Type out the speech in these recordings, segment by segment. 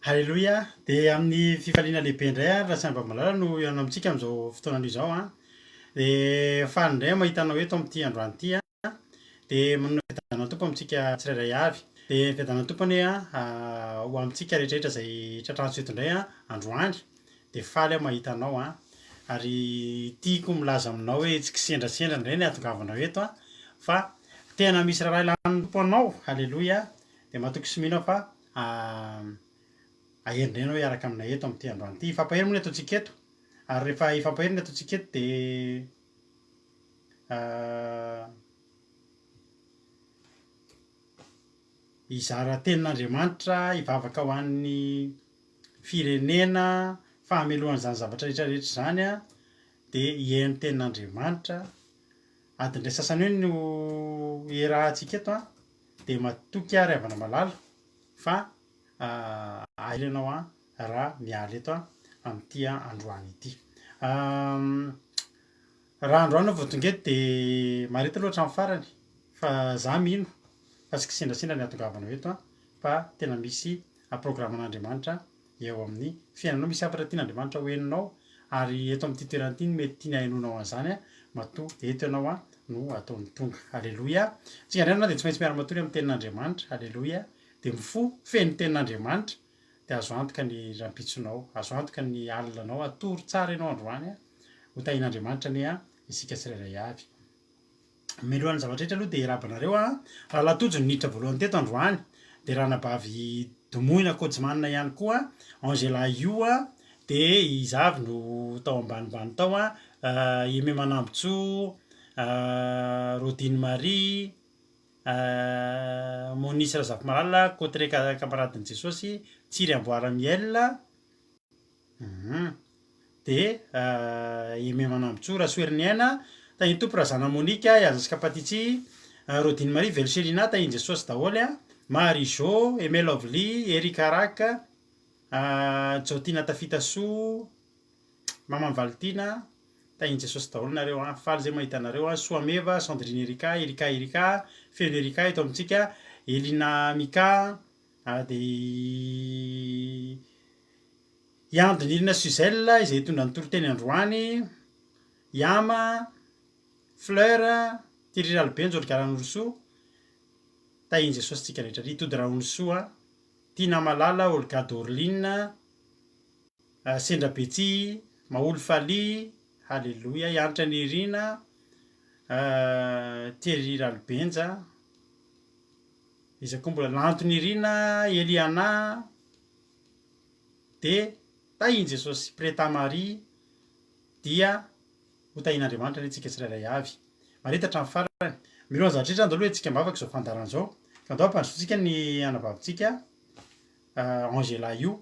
Halleloia! Dia amin'ny fifaliana lehibe indray raha samy malala no ianao amintsika amin'izao fotoana izao an. Dia faly indray mahita anao eto amin'ity androany ity an. Dia manana fiadanana tompo amintsika tsirairay avy. Dia ny fiadanana tompony ho amintsika rehetrarehetra izay tratrantsika eto indray an androany. Dia faly aho mahita anao an. Ary tiako milaza aminao hoe tsy kisendrasendra indray ny ahatongavanao eto an. Fa tena misy raha ilan'ny tompo anao. Halleloia! Dia mahatoky sy mino aho fa ahery indray ianao hiaraka aminay eto amin'ity androany ity. Hifampahery moa ny ataontsika eto. Ary rehefa hifampahery ny ataontsika eto dia hizara tenin'Andriamanitra hivavaka ho an'ny firenena fahamelohan'izany zavatra rehetrarehetra izany an. Dia hihaino tenin'Andriamanitra. Adiny iray sasany eo no iarahantsika eto an. Dia mahatoky aho ry havana malala fa ahery ianao an raha miala eto amin'ity androany ity. Raha androany no vao tonga eto dia marety aloha hatramin'ny farany. Fa izaho mino fa tsy kisendrasendra ny ahatongavanao eto an. Fa tena misy programan'Andriamanitra eo amin'ny fiainanao. Misy hafatra tian'Andriamanitra ho henonao. Ary eto amin'ity toerana ity no mety tiany hahenoanao an'izany an. Matoa eto ianao an no ataony tonga. Halleloia! Tsika indray moa dia tsy maintsy miara-matory amin'ny tenin'Andriamanitra. Halleloia! Dia mifoha feno tenin'Andriamanitra. Dia azo antoka ny rahampitsonao. Azo antoka ny alinanao. Atory tsara ianao androany an. Ho tahian'Andriamanitra anie an isika tsirairay avy. Mialohan'ny zavatra rehetra aloha dia iarabanareo an. Rahalahy no niditra voalohany teto androany. Dia ranabavy Domoina Kojimanina ihany koa Angela Io an. Dia izavy no tao ambanimbany tao an. Aimé Manambotso, Rodine Marie, Monisy Razafimalala, Cotré Kamaradin'i Jesosy, Tsiry Amboaramiel. Dia Aimé Manambotso, Rasoeriniaina, Tahiny Tompo Razana Monika, Yazas Kapatitsy, Rodine Marie, Velselina, Tahiny Jesosy daholo an. Marie Jo, Aimé Lovely, Erika Raka, Jotina Tafitasoa, Mama Valtina, Tahiny Jesosy daholo nareo an. Faly izay mahita anareo an. Soameva, Sandrine Erika, Feno Erika eto amintsika, Elina Mika, dia Yandiny Irina Suzelle izay tondra ny toroteny androany, Yama, Fleur, Thierry Ralbenjo, Garano Rousseau, Tahiny Jesosy tsika rehetra Tody Raonisoa, Tina Malala, Olga Dorline, Sendra Betsy, Maolo Faly, Halleloia, Yanitra Nirina, Thierry Ralbenja, iza koa mbola Lanto Nirina, Eliana, dia Tahiny Jesosy, Preta Marie, dia ho tahian'Andriamanitra ny antsika tsirairay avy. Marety hatramin'ny farany. Miloha zavatra rehetra andao aloha antsika mivavaka izao fandaharana izao. Ka andao ampandrosotsika ny anabavitsika Angela Io.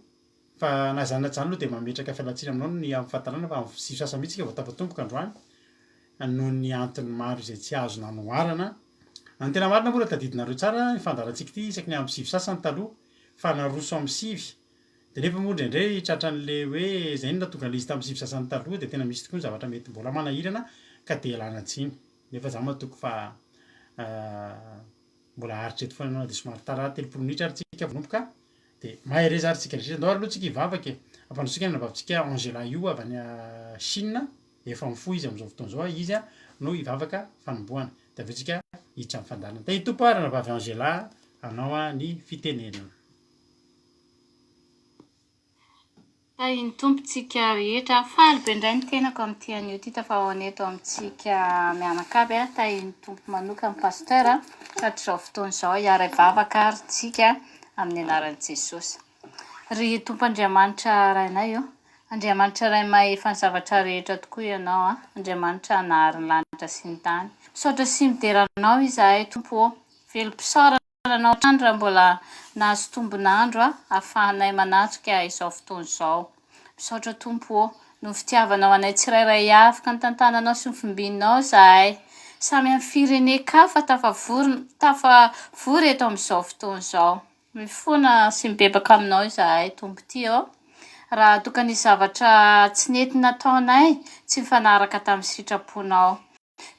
Fa na zany na tsy zany aloha dia mametraka fialantsiny aminao ny amin'ny fahatarana fa amin'ny sivy sasany mihitsy isika vao tafatomboka androany. Noho ny antony maro izay tsy azo nanoharana. Ny tena marina moa raha tadidinareo tsara ny fandaharantsika ity isaky ny amin'ny sivy sasany taloha fa naroso amin'ny sivy. Dia nefa moa indraindray tratran'ilay hoe izay no nahatonga an'izy tamin'ny sivy sasany taloha dia tena misy tokoa ny zavatra mety mbola manahirana ka dia ialana tsiny. Nefa izaho mahatoky fa mbola haharitra eto foana dia somary tara 3 minitra ary tsika vanomboka. Dia mahay re zary tsika rehetra. Andao ary aloha tsika hivavaka e. Ampandrosotsika ny anabavitsika Angela Io avy any Chine. Efa mifoha izy amin'izao fotoana izao izy no hivavaka fanombohana. Dia avy eo tsika hiditra amin'ny fandaharana. Tahiny Tompo ary ranabavy Angela hanao ny fitenenana. Tahiny tompontsika rehetra faly be indray ny tenako amin'ity anio ity tafahoana eto amintsika mianakavy a. Tahiny tompo manokana pasteur hatrizao fotoana izao hiara hivavaka ary tsika amin'ny anaran'i Jesosy. Ry tompo Andriamanitra rainay io, Andriamanitra ray mahefa ny zavatra rehetra tokoa ianao a. Andriamanitra nahary ny lanitra sy ny tany. Misaotra sy mideranao izahay tompo, velom-pisaoranao trano raha mbola nahazo tombonandro a ahafahanay manatrika izao fotoana izao. Misaotra tompo no fitiavanao anay tsirairay avy ka ny tantananao sy ny fimbinao izahay. Samy amin'ny firenen-kafa tafavory eto amin'izao fotoana izao. Mifoana sy mibebaka aminao izahay tompo ty raha tokany zavatra tsy nety nataonay tsy mifanaraka tamin'ny sitraponao.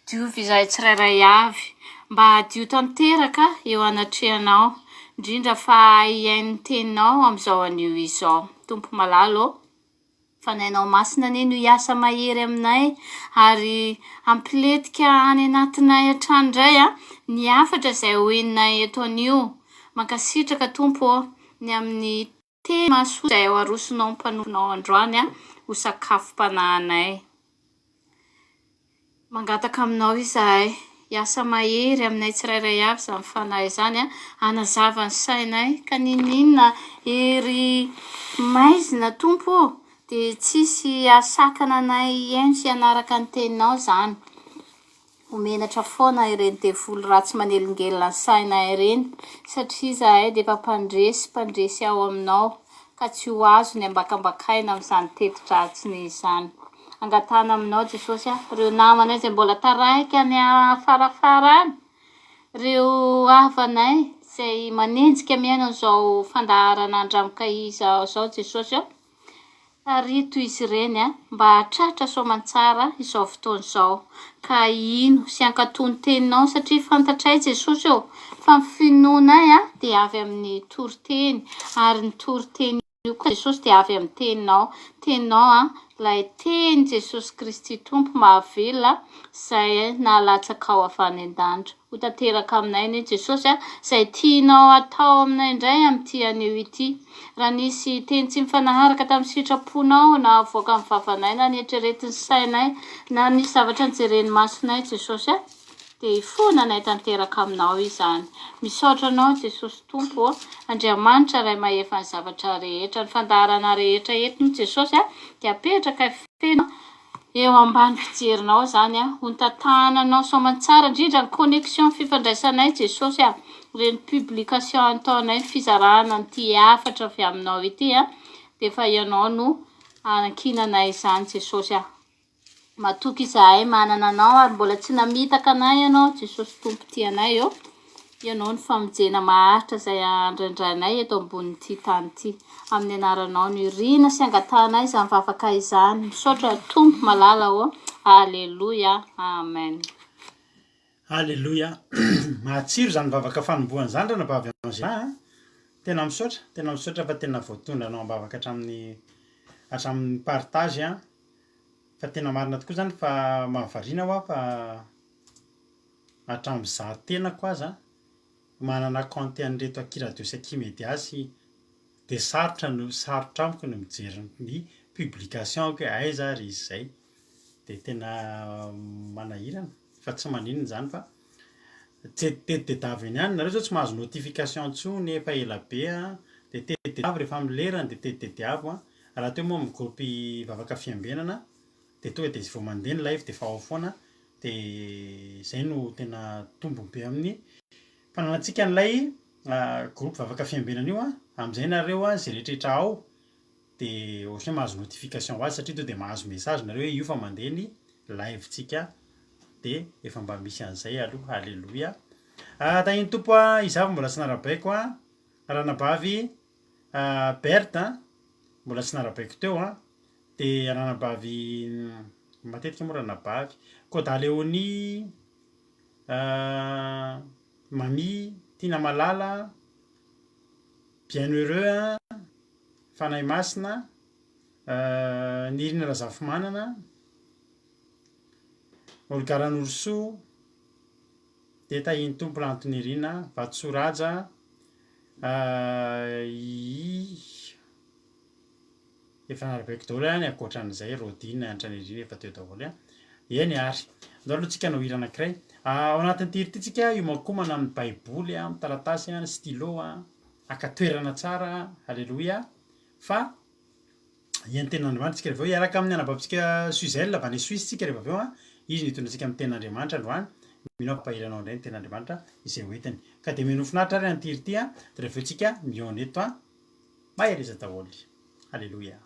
Diovy izahay tsirairay avy mba hadio tanteraka eo anatrehanao indrindra fa iain'ny teninao amin'izao anio izao. Tompo malalo fanainao masina anie no hiasa mahery aminay ary ampiletika any anatinay an-trano indray ny afatra izay hoeninay eto anio. Mankasitraka tompo ny amin'ny teny mahasoa izay ho arosonao ny mpanomponao androany ho sakafom-panahinay. Mangataka aminao izahay hiasa mahery aminay tsirairay avy izany fanahy izany hanazava ny sainay ka ninona ery maizina tompo dia tsisy asakana anay iaino sy hanaraka ny teninao izany. Homenatra foana ireny devolo ratsy manelingelina ny sainay ireny satria izahay dia efa mpandresy ao aminao ka tsy ho azo ny ambakambakaina amin'izany teti-dratsiny izany. Angatana aminao Jesosy ireo namanay izay mbola taraiky any afarafara any, ireo havanay izay manenjika miaina izao fandaharana andramoka izao Jesosy rito izy ireny mba hahatratra soamantsara izao fotoana izao ka ino sy ankatony teninao satria fantatray Jesosy fa ny finoanay dia avy amin'ny toriteny ary ny toriteny io koa Jesosy dia avy amin'ny teninao ilay teny Jesosy Kristy tompo mahavelona izay nahalatsaka ao avy any an-danitra. Ho tanteraka aminay anie Jesosy izay tianao atao aminay indray amin'ity anio ity. Raha nisy teny tsy mifanaharaka tamin'ny sitraponao na avoaka amin'ny vavanay na nieritreretin'ny sainay na nisy zavatra nijeren'ny masonay Jesosy dia fonanay tanteraka aminao izany. Misaotra anao Jesosy tompo Andriamanitra iray mahefa ny zavatra rehetra, ny fandaharana rehetra etiny Jesosy dia apetraka feno eo ambany fijerinao izany ho tantananao soamantsara indrindra ny connexion fifandraisanay Jesosy ireny publication ataonay fizarana nyity afatra avy aminao ity dia efa ianao no anankinanay izany Jesosy. Matoky izahay manana anao ary mbola tsy namitaka anay ianao Jesosy tompo tianay ianao ny famonjena maharitra izay andraindranay eto ambonin'ity tany ity. Amin'ny anaranao no irina sy angatanay izany vavaka izany. Misaotra tompo malala Alleluia. Amen. Alleluia. Mahatsiro izany vavaka fanombohana izany raha nabavy amin'izay. Tena misaotra fa tena voatondranao ambavaka hatramin'ny partage fa tena marina tokoa izany fa mahavariana fa hatramin'izaho tenako aza manana compte an'ireto akira-radio sy Akimédiasy dia sarotra amiko no mijery ny publication hoe aiza ry izy izay dia tena manahirana fa tsy maninona izany fa tetedavy eny ihany nareo zao tsy mahazo notification intsony efa ela be dia tetedavy rehefa milerana dia tetedavy raha teo moa amin'ny groupe vavaka fiambenana dia tonga dia vao mandeha ny live dia efa ao foana dia izay no tena tombony be amin'ny fananantsika n'ilay groupe vavaka fiambenana io amin'izay nareo izay rehetrarehetra ao dia ohatry hoe mahazo notification ho azy satria tonga dia mahazo message nareo hoe io fa mandeha ny live tsika dia efa mba misy an'izay aloha. Alleluia. Tahiny tompo izavy mbola tsy narabaiko ranabavy Berta mbola tsy narabaiko teo dia ranabavy matetika moa ranabavy Koda Léonie Mami Tina Malala Bienheureux Fanahy Masina Nirina Razafimanana Olga Ranorosoa dia tahiny tompo Lantonirina Vatsoraja efa narabaiko daholo ny ankoatran'izay Rodine Andranirina efa teo daholo eny ary andao aloha tsika no hira anankiray ao anatin'ity hira ity tsika iomankomana amin'ny baiboly amin'ny taratasy ny stylo akatoerana tsara. Alleluia. Fa iany ten'Andriamanitra tsika rehefa aveo iaraka amin'ny anabavitsika Suzel avy any Suisse tsika rehefa aveo izy nitondra antsika amin'ny ten'Andriamanitra androany mino pahiranao indray ny ten'Andriamanitra izay hoentiny ka dia mino finaritra ary an'ity hira ity dia rehefa tsika mihaona eto mahereza daholo. Alleluia.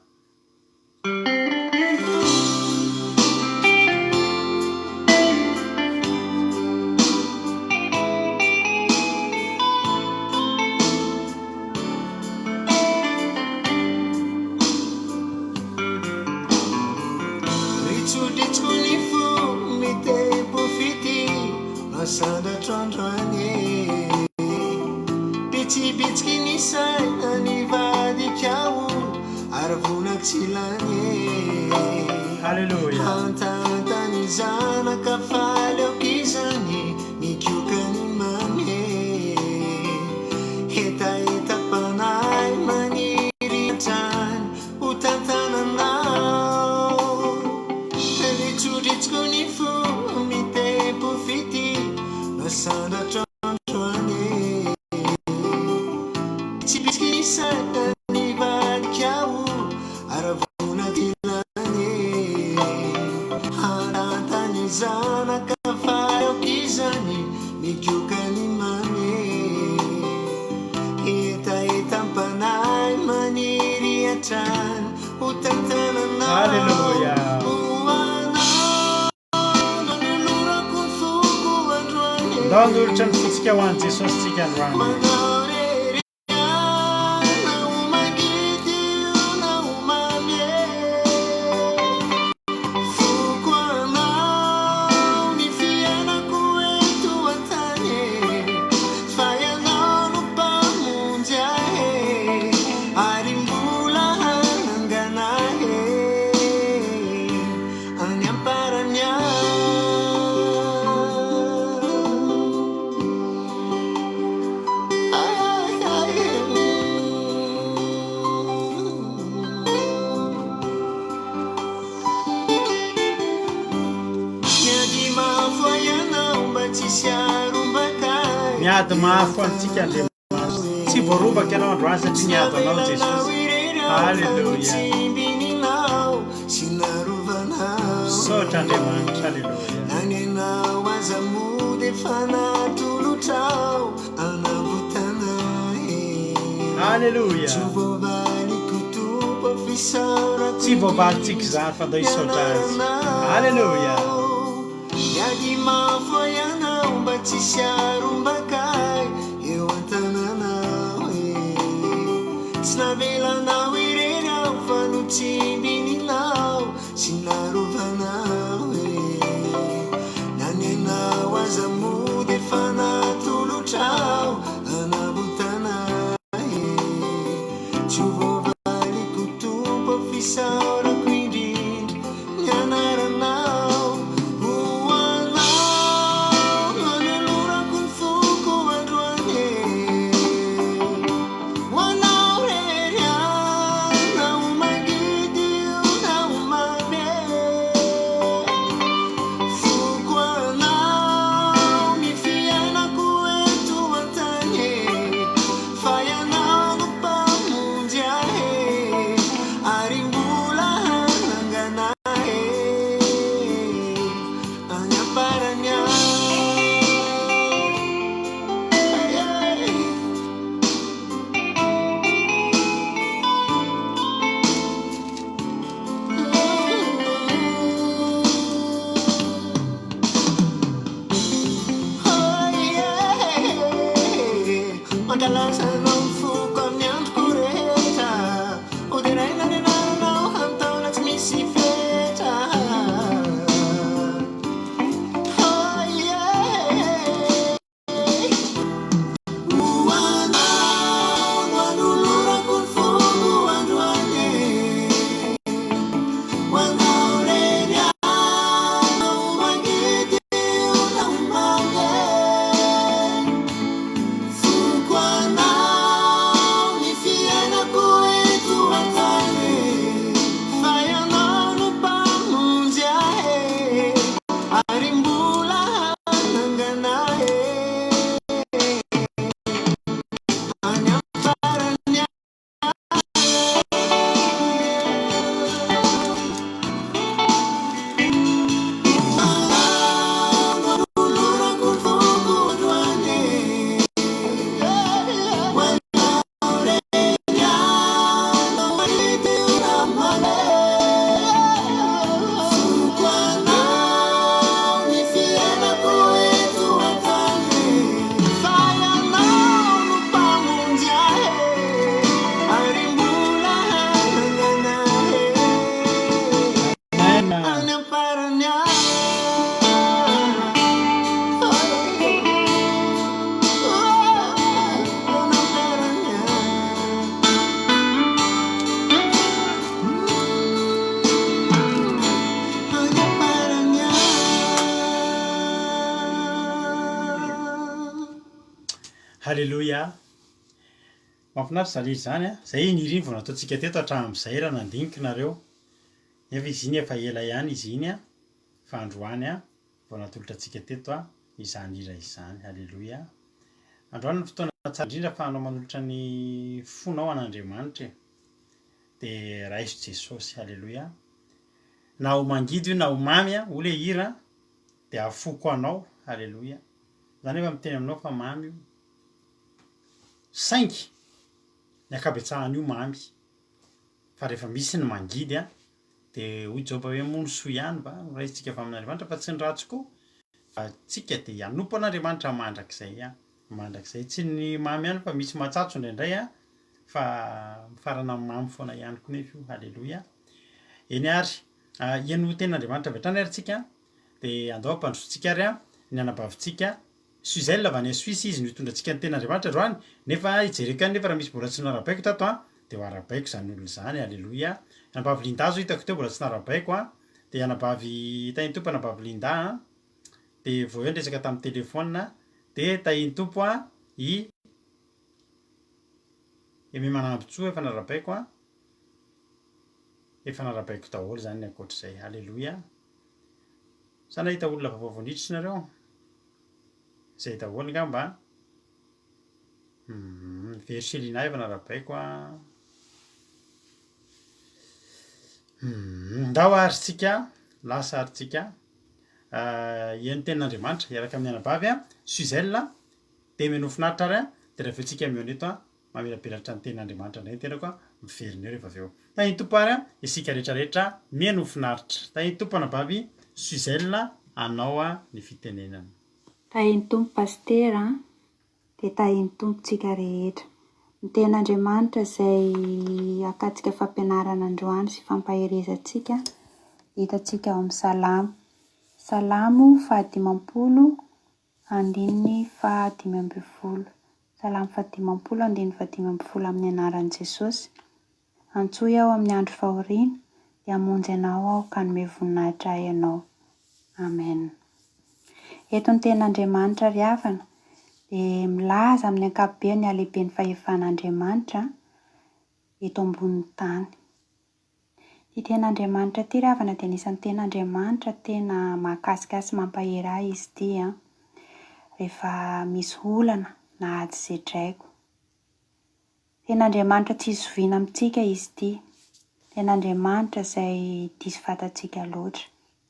Sanda trondroni, pichi Alleluia. Antantany zanaka faleokizany mikiokany mane etaetapanay maniry trany ho tantananao ritsoritsiko ny fo mitempo fity masandratrandroane tsy pisisany vadikao aravonakilane antantany zanaka faleokizany mikiokany mane etaetampanay maniry atrany ho tantananao Alleluia. Dandolitra ny fotsika ho an'i Jesosy tsika androany. Miady mafo antsika Andriamanitra. Tsy voarobaka ianao androany satria niady anao Jesosy. Alleluia. Misaotra Andriamanitra. Alleluia. Nanenao aza mody fanatolotrao anavotanae. Alleluia. Tsy voavaliko topo fisarako. Tsy voavalintsika izany fa andao hisaotra azy. Alleluia. Miady mafo ianao mba tsy siarombakay eo antananao e. Tsy navelanao irery aho fa no tsimbininao sy narovanao e. Nanenao aza mody fa natolotrao anavotanae. Tsy voavaliko topo fisaorako indrindra ny anaranao. Halleloia. Mahafinaritra zany izy zany a. Zay niriny vao nataontsika teto hatramin'izay raha nandinika nareo. Nefa izy iny efa ela ihany izy iny a. Fa androany a vao natolotra antsika teto a izany hira izany. Halleloia. Androany ny fotoana tsara indrindra ahafahanao manolotra ny fonao an'Andriamanitra e. Dia raiso Jesosy. Halleloia. Na ho mangidy io na ho mamy a, ho le hira dia afoko anao. Halleloia. Zany efa miteny aminao fa mamy io. Saingy ny akabetsahany io mamy. Fa rehefa misy ny mangidy a dia hoy Joba hoe mono soa ihany va no raisitsika avy amin'Andriamanitra fa tsy ny ratsy koa. Fa tsika dia hanompo an'Andriamanitra mandrakizay a. Mandrakizay tsy ny mamy ihany fa misy matsatso indraindray a. Fa mifarana amin'ny mamy foana ihany koa nefa io. Halleloia. Eny ary hiaino tenin'Andriamanitra avy hatrany ary tsika dia andao ampandrosotsika ary a ny anabavintsika Suzel avy any Suisse izy no hitondra antsika ny tenin'Andriamanitra androany. Nefa ijereko ihany nefa raha misy mbola tsy narabaiko tato a dia ho arabaiko zany olona zany. Halleloia. Anabavy Linda zao hitako teo mbola tsy narabaiko a. Dia anabavy tahiny tompo anabavy Linda a. Dia vao eo ndresaka tamin'ny telefona dia tahiny tompo a i Aimé Manambotsoa efa narabaiko a. Efa narabaiko daholo zany ny ankoatr'izay. Halleloia. Sa nahita olona vaovao vonitra ianareo? Zay daholo ngamba. Verselina efa narabaiko a. Ndao aritsika, lasa aritsika. Hihaino tenin'Andriamanitra hiaraka amin'ny anabavy a Suzel dia menoho finaritra ary a. Dia rehefa antsika mihaino eto a mamelabelatra ny tenin'Andriamanitra indray ny tenako a miverina eo rehefa avy eo. Tahiny tompo ary a isika rehetrarehetra mihaino finaritra. Tahiny tompo anabavy Suzel anao a ny fitenenana. Tahiny tompo pastera dia tahiny tompontsika rehetra. Ny tenin'Andriamanitra izay akatsika fampianarana androany sy fampaherezantsika hitantsika ao amin'ny Salamo. Salamo 150 andininy 120. Salamo 150 andininy 120 amin'ny anaran'i Jesosy. Antsoy aho amin'ny andro fahoriana dia hamonjy anao aho ka hanome voninahitra ahy ianao. Amen. Eto ny tenin'Andriamanitra ry havana dia milaza amin'ny ankapobeny halehiben'ny fahefan'Andriamanitra eto ambonin'ny tany. Ity tenin'Andriamanitra ity ry havana dia anisan'ny tenin'Andriamanitra tena mahakasikasy mampahery ahy izy ity a. Rehefa misy olana na ady zetraiko. Tenin'Andriamanitra tsy izoviana amintsika izy ity. Tenin'Andriamanitra izay diso fatantsika loatra.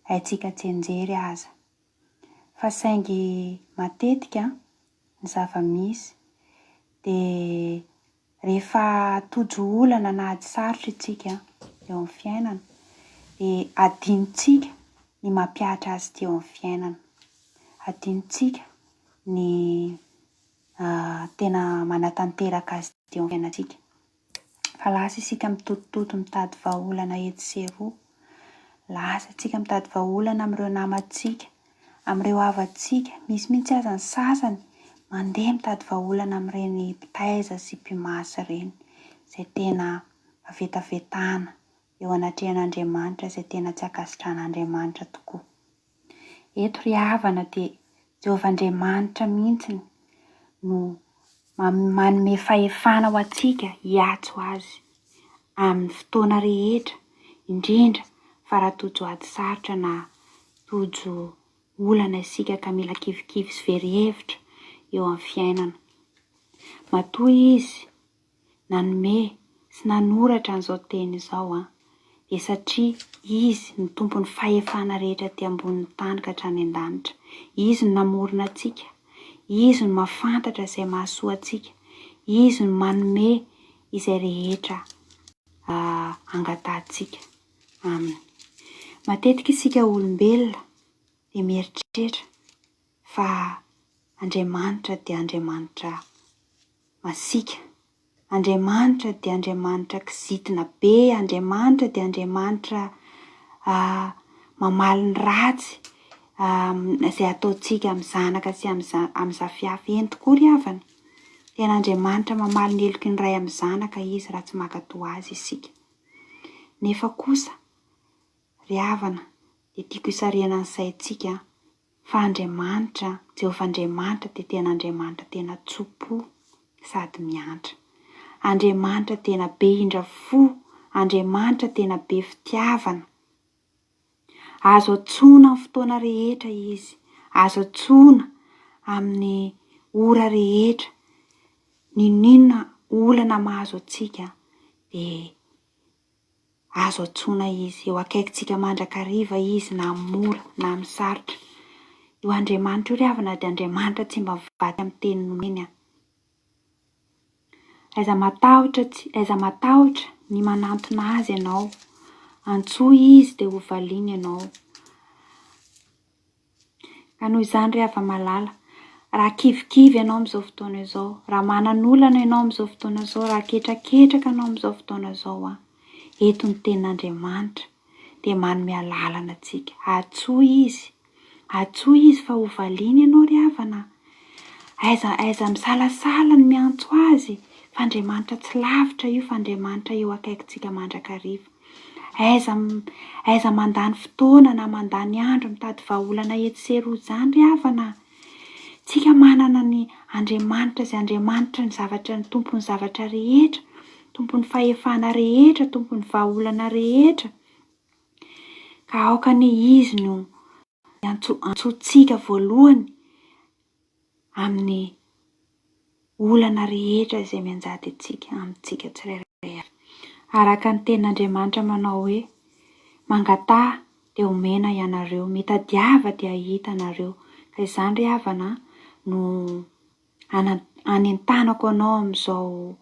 Haintsika tsenjery aza. Fa saingy matetika ny zava-misy dia rehefa tojo olana na ady sarotra isika eo amin'ny fiainana dia adinontsika ny mampiatra azy ity eo amin'ny fiainana. Adinontsika ny tena manatanteraka azy ity eo amin'ny fiainantsika. Fa lasa isika mitotototo mitady vahaolana eto sy eroa. Lasa isika mitady vahaolana amin'ireo namantsika, amin'ireo havantsika. Misy mihitsy aza ny sasany mandeha mitady vahaolana amin'ireny mpitaiza sy mpimasy ireny. Izay tena avetavetana eo anatrehan'Andriamanitra, izay tena tsy ankasitran'Andriamanitra tokoa. Eto ry havana dia Jehovahandriamanitra mihitsy no manome fahefana ho antsika hiatso azy amin'ny fotoana rehetra, indrindra fa raha tojo ady sarotra na tojo olana isika ka mila kivikivy sy very-hevitra eo amin'ny fiainana. Matoa izy nanome sy nanoratra an'izao teny izao dia satria izy ny tompon'ny fahefana rehetra aty ambonin'ny tany ka hatrany an-danitra. Izy no namorona antsika. Izy no mahafantatra izay mahasoa antsika. Izy no manome izay rehetra angatantsika. Aminy. Matetika isika olombelona dia mieritreritra fa Andriamanitra dia Andriamanitra masika. Andriamanitra dia Andriamanitra kizitina be. Andriamanitra dia Andriamanitra mamaly ny ratsy izay ataontsika amin'ny zanaka sy amin'ny zafiafy. Eny tokoa ry havana. Tena Andriamanitra mamaly ny heloky ny ray amin'ny zanaka izy raha tsy mankatoa azy isika. Nefa kosa ry havana dia tiako hisarihana ny saintsika Fa Andriamanitra, Jehovah Andriamanitra dia tena Andriamanitra tena tsopo sady miantra. Andriamanitra tena be indra fo, Andriamanitra tena be fitiavana. Azo atsoina amin'ny fotoana rehetra izy, azo atsoina amin'ny ora rehetra. Ninona olana mahazo atsika dia azo atsoina izy. Eo akaikintsika mandrakariva izy na mora na amin'ny sarotra. Io Andriamanitra io ry havana dia Andriamanitra tsy mba mivady amin'ny teniny omeny. Aiza matahotra ny manantona azy ianao, antsoa izy dia ho valiana ianao. Ka noho izany ry hava-malala, raha kivikivy ianao amin'izao fotoana izao, raha manan'olana ianao amin'izao fotoana izao, raha ketraketraka ianao amin'izao fotoana izao, eto ny tenin'Andriamanitra dia manome lalana antsika. Antsoa izy fa ho valiana ianao ry havana. Aiza misalasala ny miantso azy, fa Andriamanitra tsy lavitra io, fa Andriamanitra eo akaikintsika mandrakariva. Aiza mandany fotoana na mandany andro mitady vahaolana etsero izany ry havana. Tsika manana ny Andriamanitra, izay Andriamanitra ny zavatra, ny tompon'ny zavatra rehetra, tompon'ny fahefana rehetra, tompon'ny vahaolana rehetra. Ka aokany izy no antsointsika voalohany amin'ny olana rehetra izay mianjady antsika, amintsika tsirairay. Araka ny tenin'Andriamanitra manao hoe, mangatà dia omena ianareo, mitadiava dia hita nareo. Ka izany ry havana no anentanako anao amin'izao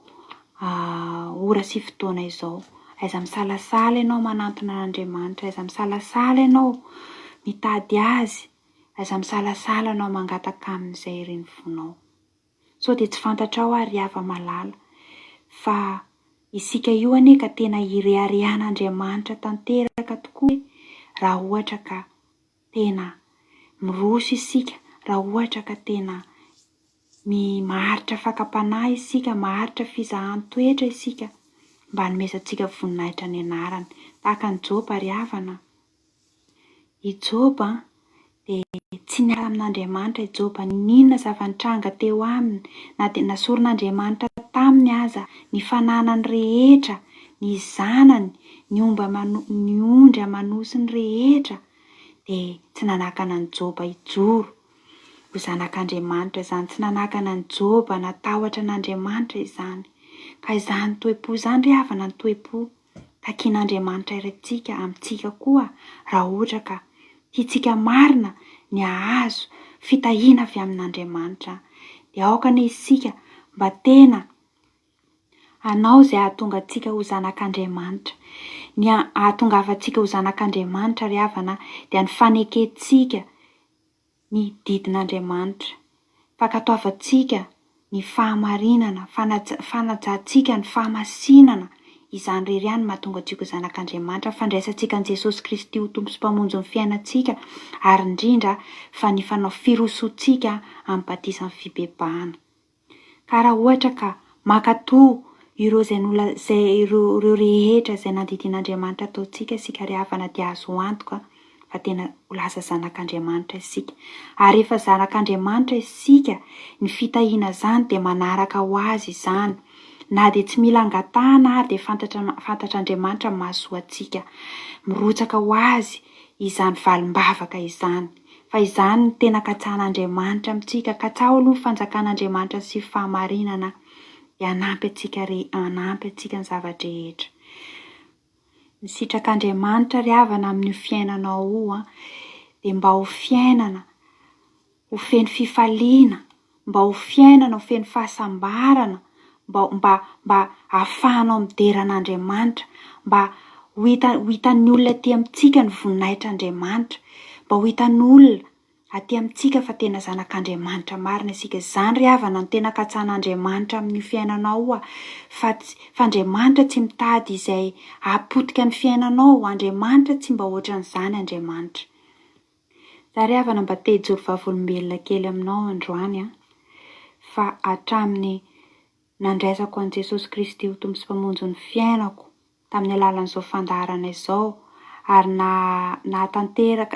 ora sy fotoana izao. Aiza misalasala ianao manantona an'Andriamanitra, aiza misalasala ianao mitady azy, aiza misalasala ianao mangataka amin'izay reny fonao. Sao dia tsy fantatrao ary hava-malala fa isika io anie ka tena ireharehan'Andriamanitra tanteraka tokoa raha ohatra ka tena miroso isika, raha ohatra ka tena maharitra fakapanahy isika, maharitra fizahan-toetra isika, mba hanomezantsika voninahitra ny anarany. Tahaka ny Joba ry havana. I Joba dia tsy niara amin'Andriamanitra i Joba, ninona zava-nitranga teo aminy, na dia nasorin'Andriamanitra taminy aza, ny fananany rehetra, ny zanany, ny ondry amanosiny rehetra, dia tsy nanakana ny Joba hijoro ho zanak'Andriamanitra izany, tsy nanakana ny Joba natahotra an'Andriamanitra izany. Ka izany toe-po izany ry havana, ny toe-po takian'Andriamanitra irantsika amintsika koa, raha ohatra ka tiantsika marina ny ahazo fitahiana avy amin'Andriamanitra. Dia aokany isika mba tena hanao izay ahatonga antsika ho zanak'Andriamanitra. Ny ahatongavantsika ho zanak'Andriamanitra ry havana dia ny fanekentsika ny didin'Andriamanitra, fankatoavantsika ny fahamarinana, fanajantsika ny fahamasinana. Izany irery ihany mahatonga antsika ho zanak'Andriamanitra, fandraisantsika an'i Jesosy Kristy ho tompo sy mpamonjy ny fiainantsika, ary indrindra fa ny fanao firosoantsika amin'ny batisa ny fibebahana. Ka raha ohatra ka mankatoa ireo rehetra izay nandidian'Andriamanitra ataontsika isika ry havana dia azo antoka fa tena ho lasa zanak'Andriamanitra isika. Ary rehefa zanak'Andriamanitra isika, ny fitahiana izany dia manaraka ho azy izany. Na dia tsy mila angatahana ary dia fantatr'Andriamanitra mahasoa antsika. Mirotsaka ho azy izany valim-bavaka izany. Fa izany ny tena katsahan'Andriamanitra amintsika. Katsaho aloha ny fanjakan'Andriamanitra sy fahamarinana dia hanampy antsika ny zavatra rehetra. Ny sitrak'Andriamanitra ry havana amin'ny fiainanao io dia mba ho fiainana ho feno fifaliana, mba ho fiainana ho feno fahasambarana, mba ahafahanao mideran'Andriamanitra, mba ho hitan'ny olona aty amintsika ny voninahitran'Andriamanitra, mba ho hitan'ny olona aty amintsika fa tena zanak'Andriamanitra marina isika. Izany ry havana ny tena katsahan'Andriamanitra amin'ny fiainanao fa Andriamanitra tsy mitady izay hapotika ny fiainanao, Andriamanitra tsy mba ohatran'izany Andriamanitra. Za ry havana mba te hijoro vavolombelona kely aminao androany fa hatramin'ny nandraisako an'i Jesosy Kristy ho tompo sy mpamonjy ny fiainako tamin'ny alalan'izao fandaharana izao, ary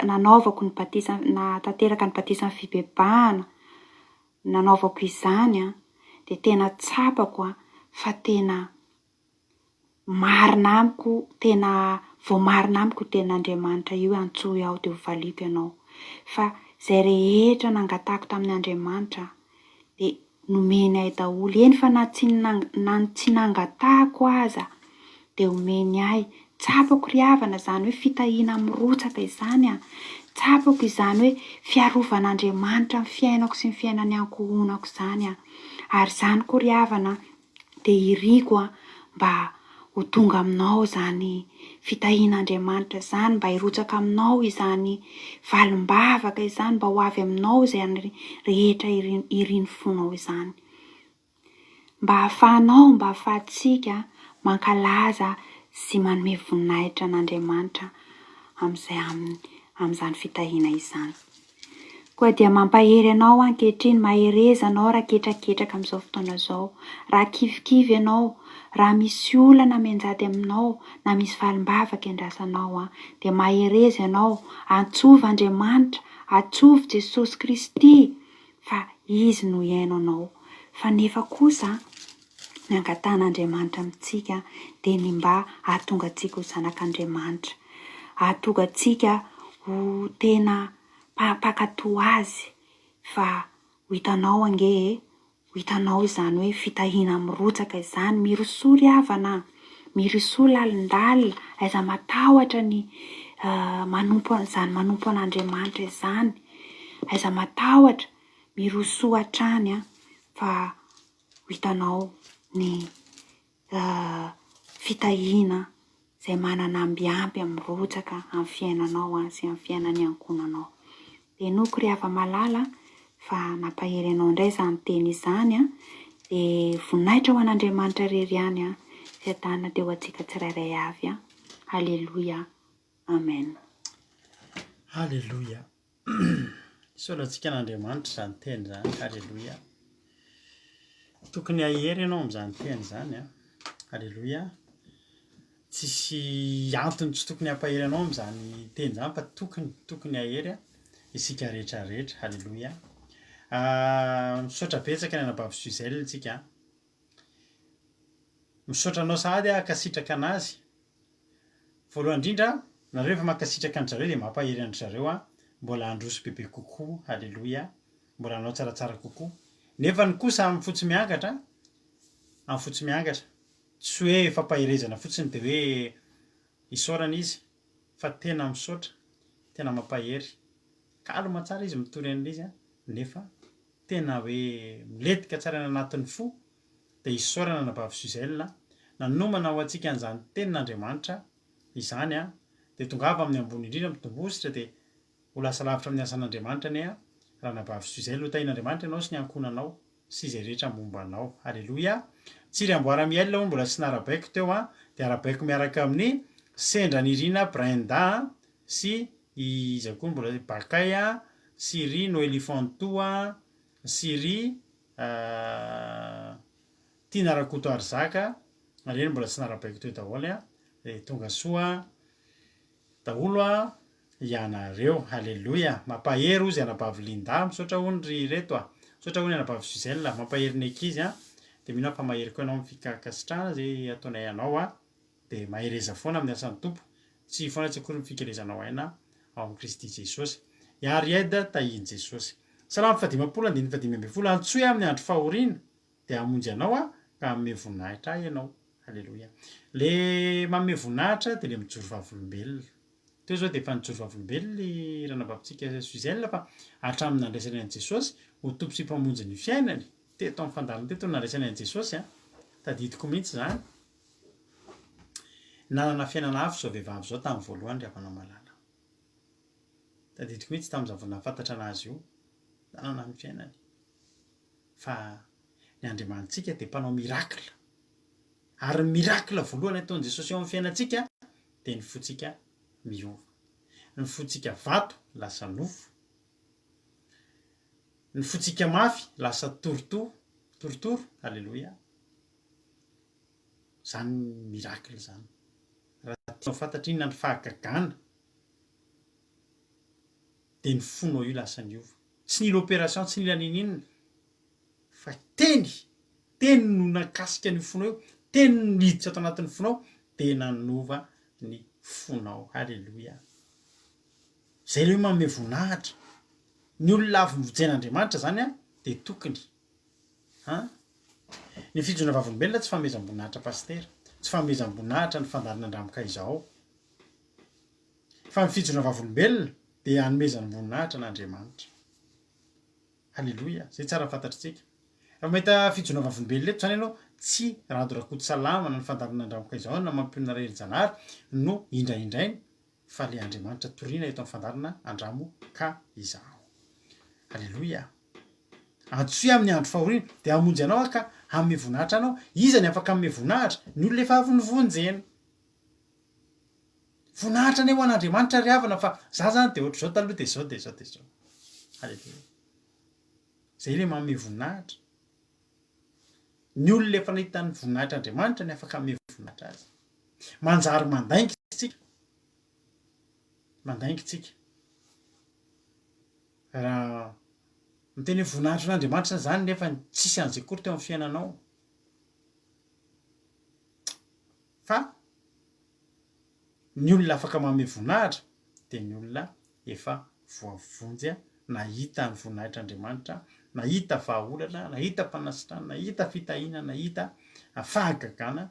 nanaovako ny natanteraka ny batisa ny fibebahana, nanaovako izany a, de tena tsapako a, fa tena marina amiko, tena voamarina amiko ten'Andriamanitra io antsoy aho de ho valiko ianao. Fa zay rehetra nangatako tamin'ny Andriamanitra de nomeny ahy daholo. Eny fa na tsy nangatako aza de omeny ahy. Tsapako ry havana zany hoe fitahiana mirotsaka izany a. Tsapako izany hoe fiarovana Andriamanitra ny fiainako sy ny fiainany ankohonako izany a. Ary zany koa ry havana de iriko a mba ho tonga aminao zany fitahian'Andriamanitra zany, mba hirotsaka aminao izany valim-bavaka izany, mba ho avy aminao izay rehetra iriny fonao izany. Mba ahafahantsika mankalaza sy manome voninahitra an'Andriamanitra amin'izany fitahiana izany. Koa dia mampahery anao ankehitriny, mahereza anao raha ketraketraka amin'izao fotoana izao, raha kivikivy ianao, raha misy olana mianjady aminao, na misy valim-bavaka iandrasanao de mahereza ianao, antsovy Andriamanitra, antsovy Jesosy Kristy fa izy no iaino anao. Fa nefa kosa ny angatan'Andriamanitra amintsika de ny mba ahatonga antsika ho zanak'Andriamanitra, ahatonga antsika ho tena mpakatoa azy. Fa ho hitanao ange, ho hitanao izany hoe fitahiana mirotsaka izany, mirosoa ry havana, mirosoa lalindalina, aiza matahotra ny manompo an'Andriamanitra izany, aiza matahotra mirosoa hatrany a, fa ho hitanao ny fitahiana zay manana ambiampy mirotsaka amin'ny fiainanao sy amin'ny fiainany ankohonanao. De noko ry hava-malala fa nampahery anao indray izany teny izany a, de voninahitra ho an'Andriamanitra rery ihany a, sy adana teo antsika tsirairay avy a. Halleloia, amen. Halleloia. Solantsika an'Andriamanitra izany teny izany. Halleloia. Tokony ahery ianao amin'izany teny izany a. Halleloia. Tsisy antony tsy tokony hampahery anao amin'izany teny izany fa tokony ahery a isika rehetrarehetra. Halleloia. Misaotra betsaka ny anabavy Suzel tsika. Misaotra anao sahady akasitraka anazy. Voalohany indrindra, nareo efa mankasitraka an'zareo dia mampahery an'zareo a, mbola androso bebe kokoa. Halleloia. Mbola anao tsaratsara kokoa. Nefa ny kosa amin'ny fotsy miangatra, tsy hoe fampaherezana fotsiny dia hoe isaorana izy, fa tena misaotra, tena mampahery. Kalma tsara izy mitory an'ilay izy nefa tena hoe miletika tsara ny anatin'ny fo, dia isaorana anabavy Suzel, nanomana ho antsika an'izany tenin'Andriamanitra izany a, dia tongava amin'ny ambony indrindra mitombositra dia ho lasa lavitra amin'ny asan'Andriamanitra ne a, raha anabavy Suzel ho tahian'Andriamanitra ianao sy ny ankohonanao sy izay rehetra mombanao. Halleloia. Tsiry amboara-miaina hono mbola sy narabaiko teo a, dia arabaiko miaraka amin'ny sendra nirina Brenda sy iza koa mbola Bakay a, sy ry Noélie Fantoa, sy ry Tina Rakoto Arzaka, reny mbola sy narabaiko teo daholo a, dia tonga soa daholo a ianareo. Halleloia. Mampahery ozy anabavy Linda, misaotra hono ry reto a, misaotra hono anabavy Suzel, mampahery ny ankizy a, dia mino fa mahery koa ianao amin'ny fikasitrahana zay ataonay anao a, dia mahereza foana amin'ny asan'ny tompo, tsy foana tsy akory ny fikelezanao aina ao amin'ny Kristy Jesosy. Iary eda tahiany Jesosy. Salamo 150 antsoy amin'ny andro fahoriana dia hamonjy anao a, ka manome voninahitra ianao. Halleloia. Le manome voninahitra dia le mijoro vavolombelona. Teo zao dia efa nijoro vavolombelona ranabavitsika Suzel fa hatramin'ny nandraisany an'i Jesosy ho tompo sy mpamonjy ny fiainany teto amin'ny fandalina teto no nandraisany an'i Jesosy a. Tadidiko mihitsy izany. Nanana fiainana hafa zao vehivavy zao tamin'ny voalohany ry havana malala. Tadidiko mihitsy tamin'izaho vao nahafantatra anazy io, nanana ny fiainany. Fa ny Andriamanitsika dia mpanao mirakla. Ary ny mirakla voalohany ataon'i Jesosy eo amin'ny fiainantsika dia ny fotsika miova. Ny fotsika vato lasa nofo. Ny fotsika mafy lasa torotoro. Halleloia. Zany mirakla zany. Raha tianao fantatra inona ny fahagagana de ny fonao io lasa niova. Tsy nila opération, tsy nila nininona fa teny no nakasika ny fonao io, teny no niditra ato anatin'ny fonao de nanova ny fonao. Halleloia. Zay le hoe manome voninahitra. Ny olona avy mijean'Andriamanitra zany de tokony ny fijona vavolombelona tsy fanomezam-boninahitra pastera, tsy fanomezam-boninahitra ny fandarina andramoka izao, fa ny fijona vavolombelona de hanomezana voninahitra n'Andriamanitra. Halleloia. Zay tsara fantatritsika. Raha mahita fijona vavolombelona eto zany ianao tsy radorakody salama na ny fandarina andramoka izao na mampiona rery-janahary no indraindrainy fa le Andriamanitra toriana eto amin'ny fandarina andramoka izao. Halleloia. Antsoia amin'ny andro fahoriana de hamonjy anao ka hanome voninahitra anao. Iza ny afaka hanome voninahitra? Ny olona efa avy nivonjena. Voninahitra anie ho an'Andriamanitra ry havana fa za zany de ohatr'izao taloha de zao de zao de zao. Halleloia. Zay le manome voninahitra. Ny olona efa nahita ny voninahitran'Andriamanitra ny afaka hanome voninahitra azy. Manjary mandainga isika. Mandainga tsika. Raha miteny voninahitra n'Andriamanitra zany nefa tsisy an'izay kory teo amin'ny fiainanao. Fa ny olona afaka manome voninahitra de ny olona efa voavonjy, nahita ny voninahitran'Andriamanitra, nahita vahaolana, nahita mpanasitrana, nahita fitahiana, nahita fahagagana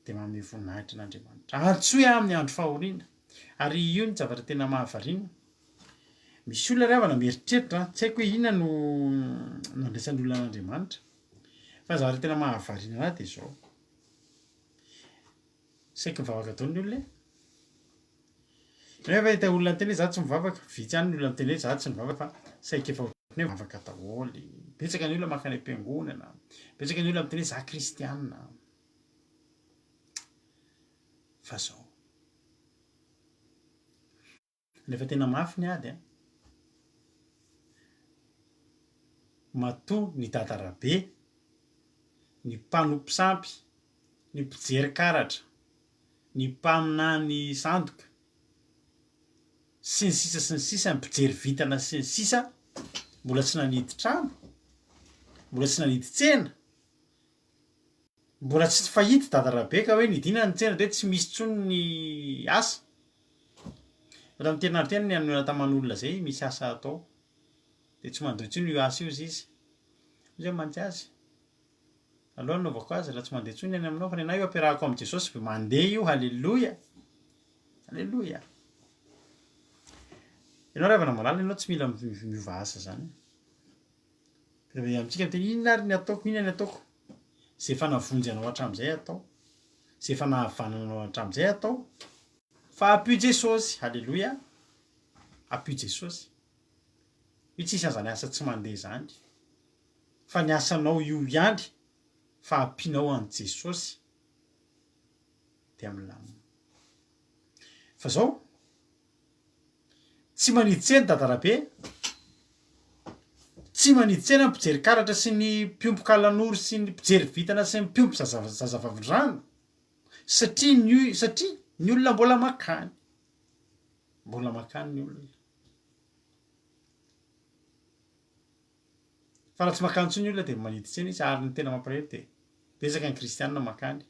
de manome voninahitra n'Andriamanitra. Antsoia amin'ny andro fahoriana. Ary io ny zavatra tena mahavariana. Misy olona ry havana mieritreritra, tsy haiko hoe inona no nandresan'ny olona an'Andriamanitra. Fa ny zavatra tena mahavariana anahy de zao. Saika mivavaka daholo ny olona. Rehefa hita olona miteny hoe za tsy mivavaka, vitsy ihany ny olona miteny hoe za tsy mivavaka fa saika efa ohatran'ny hoe mivavaka daholo. Betsaka ny olona mankany am-piangonana, betsaka ny olona miteny hoe za kristianina. Fa zao. Nefa tena mafy ny ady matoa ny dadarabe, ny mpanompo sampy, ny mpijery karatra, ny mpaminany sandoka, sy ny sisa ny mpijery vitana sy ny sisa, mbola tsy nanidy trano, mbola tsy nanidy tsena, mbola tsy fahity dadarabe ka hoe nidina ny tsena de tsy misy tsony ny asa. Raha amin'ny tena tena ny anoana taman'olona zay misy asa atao de tsy mandeha tsony io asa io izy. Zay mantsy azy. Aloha naovako azy raha tsy mandeha tsony any aminao fa ny anahy io ampiarahako amin'i Jesosy be mandeha io. Halleloia. Halleloia. Ianao ravana malala ianao tsy mila miova asa zany. Rehefa amintsika miteny inona ary ny ataoko, inona ny ataoko? Zay efa navonjy anao hatramin'izay atao. Zay efa nahavanana anao hatramin'izay atao. Fa ampio Jesosy. Halleloia. Ampio Jesosy. Io tsisy azany asa tsy mandeha zany. Fa ny asanao io ihany fa ampianao an' Jesosy de milamina. Fa zao tsy manidy tsena dadarabe, tsy manidy tsena mpijery karatra sy ny mpiompoka lanoro sy ny mpijery vitana sy ny mpiompo zazavavin-drano satria ny olona mbola makany. Mbola makany ny olona. Fa raha tsy makany tsony ny olona de manidy tsena izy ary ny tena mampalahelo de betsaka ny kristianina makany.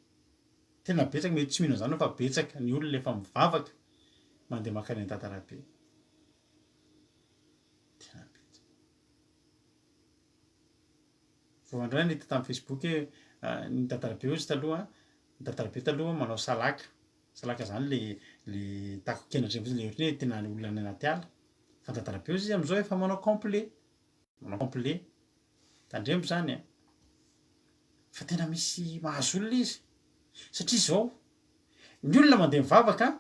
Tena betsaka, mety tsy mino an'izany fa betsaka ny olona efa mivavaka mandeha makany any dadarabe. Tena betsaka. Vao andray nahita tamin'ny Facebook hoe ny dadarabe ozy taloha, ny dadarabe taloha manao salaka. Salaka zany le takon-kenatra le ohatry hoe tena olona any anaty ala. Fa dadarabe ozy izy amin'izao efa manao complet. Manao complet. Tandremo zany fa tena misy mahazo olona izy. Satria zao ny olona mandeha mivavaka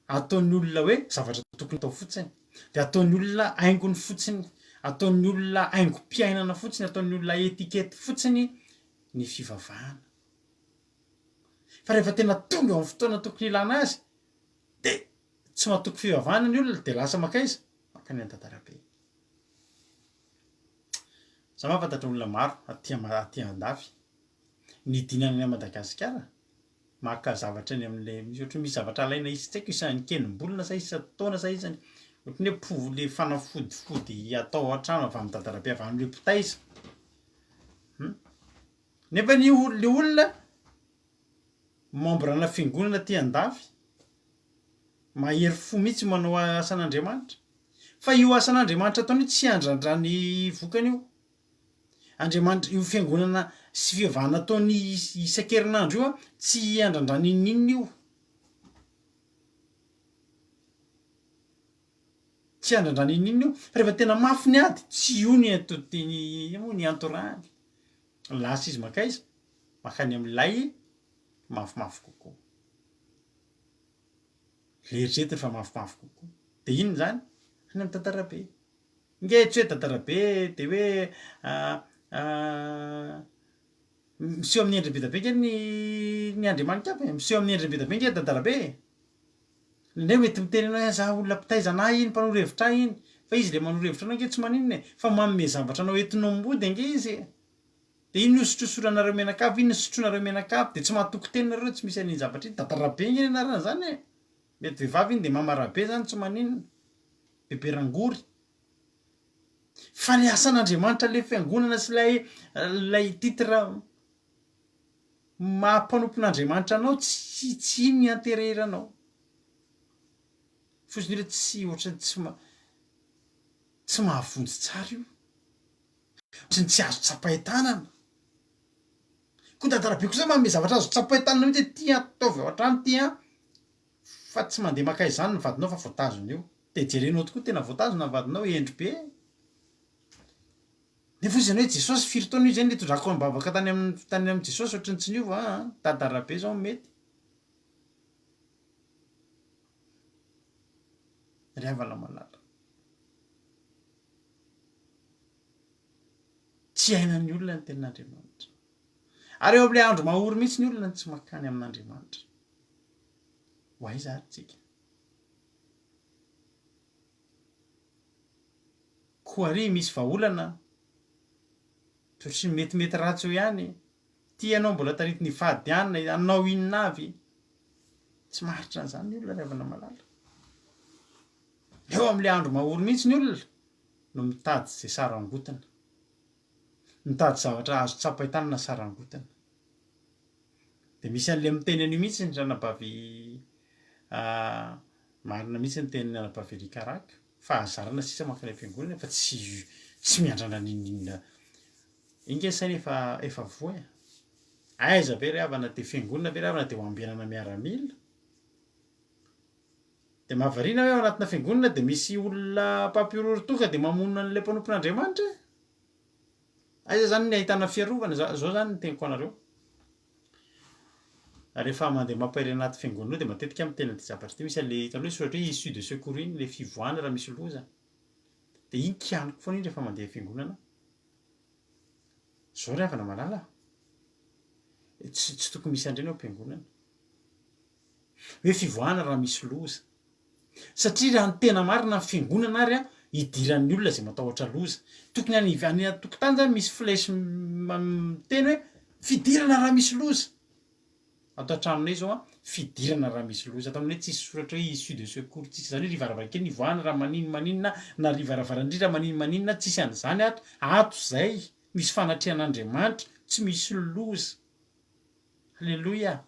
ataon'ny olona hoe zavatra tokony atao fotsiny. De ataon'ny olona haingony fotsiny, ataon'ny olona haingom-piainana fotsiny, ataon'ny olona etikety fotsiny ny fivavahana. Fa rehefa tena tonga amin'ny fotoana tokony ilana azy de tsy mahatoky fivavahana ny olona de lasa makaiza makany an-dadarabe. Za mahafantatra olona maro aty andafy nidinany a Madagasikara maka zavatra ny amin'le misy ohatra misy zavatra alaina izy tsy haiko isan'ny kenim-bolona sa isan-taona sa izany ohatry ny hoe le fanafodifody atao an-trano avy amin'ny dadarabe avy amin'le potaiza nefa le olona membre-na fiangonana ty andafy mahery fo mihitsy manao asan'Andriamanitra fa io asan'Andriamanitra ataony tsy andrandrany vokany io. Andriamanitra io fiangonana sy fivavahana ataony isan-kerinandro io tsy andrandrany ninona io, tsy andrandrany ninona io rehefa tena mafy ny ady tsy io ny ny antorany lasa izy makaiza makany amin'ilay mafimafy kokoa, leritreretiny fa mafimafy kokoa de inona zany any amin'ny tantarabe nge tsy hoe tantarabe de hoe miseho amin'ny endriny be da be nge ny Andriamanitra aby miseho amin'ny endriny be da be nge tantarabe ndre mety mitenena za olona pitaiza na iny mpanoro-hevitra iny fa izy le manoro-hevitra anao nge tsy maninona fa manome zavatra anao entinao mody nge izy de iny nosotrosoranareo menakavy iny nosotroanareo menakavy de tsy mahatoky teninareo tsy misy an'iny zavatra iny tantarabe nge ny anarana zany mety vehivavy iny de mamarabe zany tsy maninona bebe rangory fa le asan'Andriamanitra le fiangonana sy lay titre mampanompon'Andriamanitra anao tsy iny antereranao fosiny hoe tsy ohatra tsy mahavonjy tsara io ohatrany tsy azo tsapahi-tanana koa tantarabe kosa manome zavatra azo tsapahi-tanana mihitsy ty ataovy ao an-trano ty fa tsy mandeha maka izany ny vadinao fa voatazona io de jerenao tokoa tena voatazona ny vadinao endry be nefa izy zany hoe Jesosy firy taona io zany le tondrako ambavaka tany amin'ny Jesosy ohatrany tsy niova tantarabe zao mety ry havana malala tsy hainan'ny olona ny tenin'Andriamanitra ary eo amin'le andro mahory mihitsy ny olona tsy makany amin'Andriamanitra ho aiza ary tsika koa ary misy vahaolana ohatry metimety ratsy eo ihany ty ianao mbola tarity ny fahadianina anao inona avy tsy maharitra an'izany ny olona ry havana malala eo amin'le andro mahory mihitsy ny olona no mitady zay sarangotana mitady zavatra azo tsapahi-tanana sarangotana de misy an'le miteny an'io mihitsy ny ranabavy marina mihitsy ny tenin'ny ranabavy Rikaraka fa azarana sisa makany fiangonana fa tsy miandrana ninona inge saina efa voa aiza ve ry havana de fiangonana ve ry havana de ho ambenana miaramila de mahavariana hoe ao anatina fiangonana de misy olona mpampiororotoka de mamonina an'le mpanompon'Andriamanitra aiza zany ny ahitana fiarovana zao zany ny teniko anareo rehefa mandeha mampairy anaty fiangonana de matetika miteny an'ity zavatra ty misy an'le hitanao hoe soratra hoe issue de secours iny le fivoahana raha misy loza de iny kianiko foana iny rehefa mandeha fiangonana zao ry havana malala tsy tokony misy andreny ao am-piangonana hoe fivoahana raha misy loza satria raha ny tena marina ny fiangonana ary hidiran'ny olona zay matahotra loza tokony any atokotany zany misy flèche miteny hoe fidirana raha misy loza atao an-tranonay zao fidirana raha misy loza atao aminay tsisy soratra hoe issue de secours tsisy zany hoe rivaravarankely nivoahana raha maninona na rivaravaran-drira maninona tsisy an'izany ato zay misy fanatrehan'Andriamanitra tsy misy loza halleloia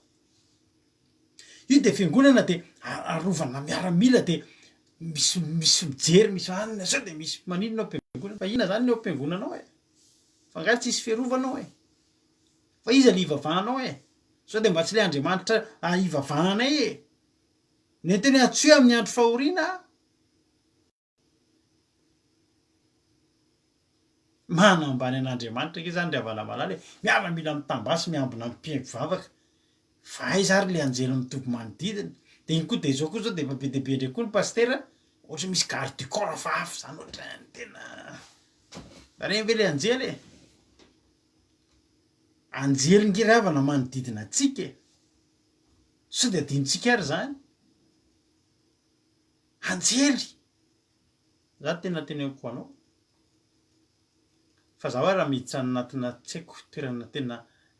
io de fiangonana de arovana miaramila de misy mijery misy anina sao de misy maninona ao am-piangonana fa ina zany ny ao am-piangonanao fa ngahy tsisy fiarovanao fa iza le ivavahanao sao de mba tsy le Andriamanitra ivavahanay nenteny atsoe amin'ny andro fahoriana manambany an'Andriamanitra nge zany ry havana malala miaramila mitambasy miambina mpiaivavaka fa aiza ary le anjely mitoby manodidina de iny koa de zao koa zao de efa be deabe ndraiky koa ny pastera ohatra misy garde du corps fa afo zany ohatrany tena reny ve le anjely anjely nge ry havana manodidina atsika sao de adinontsika ary zany anjely za tena teneniko anao fa zaho raha miditra anatina tsy haiko toerana tena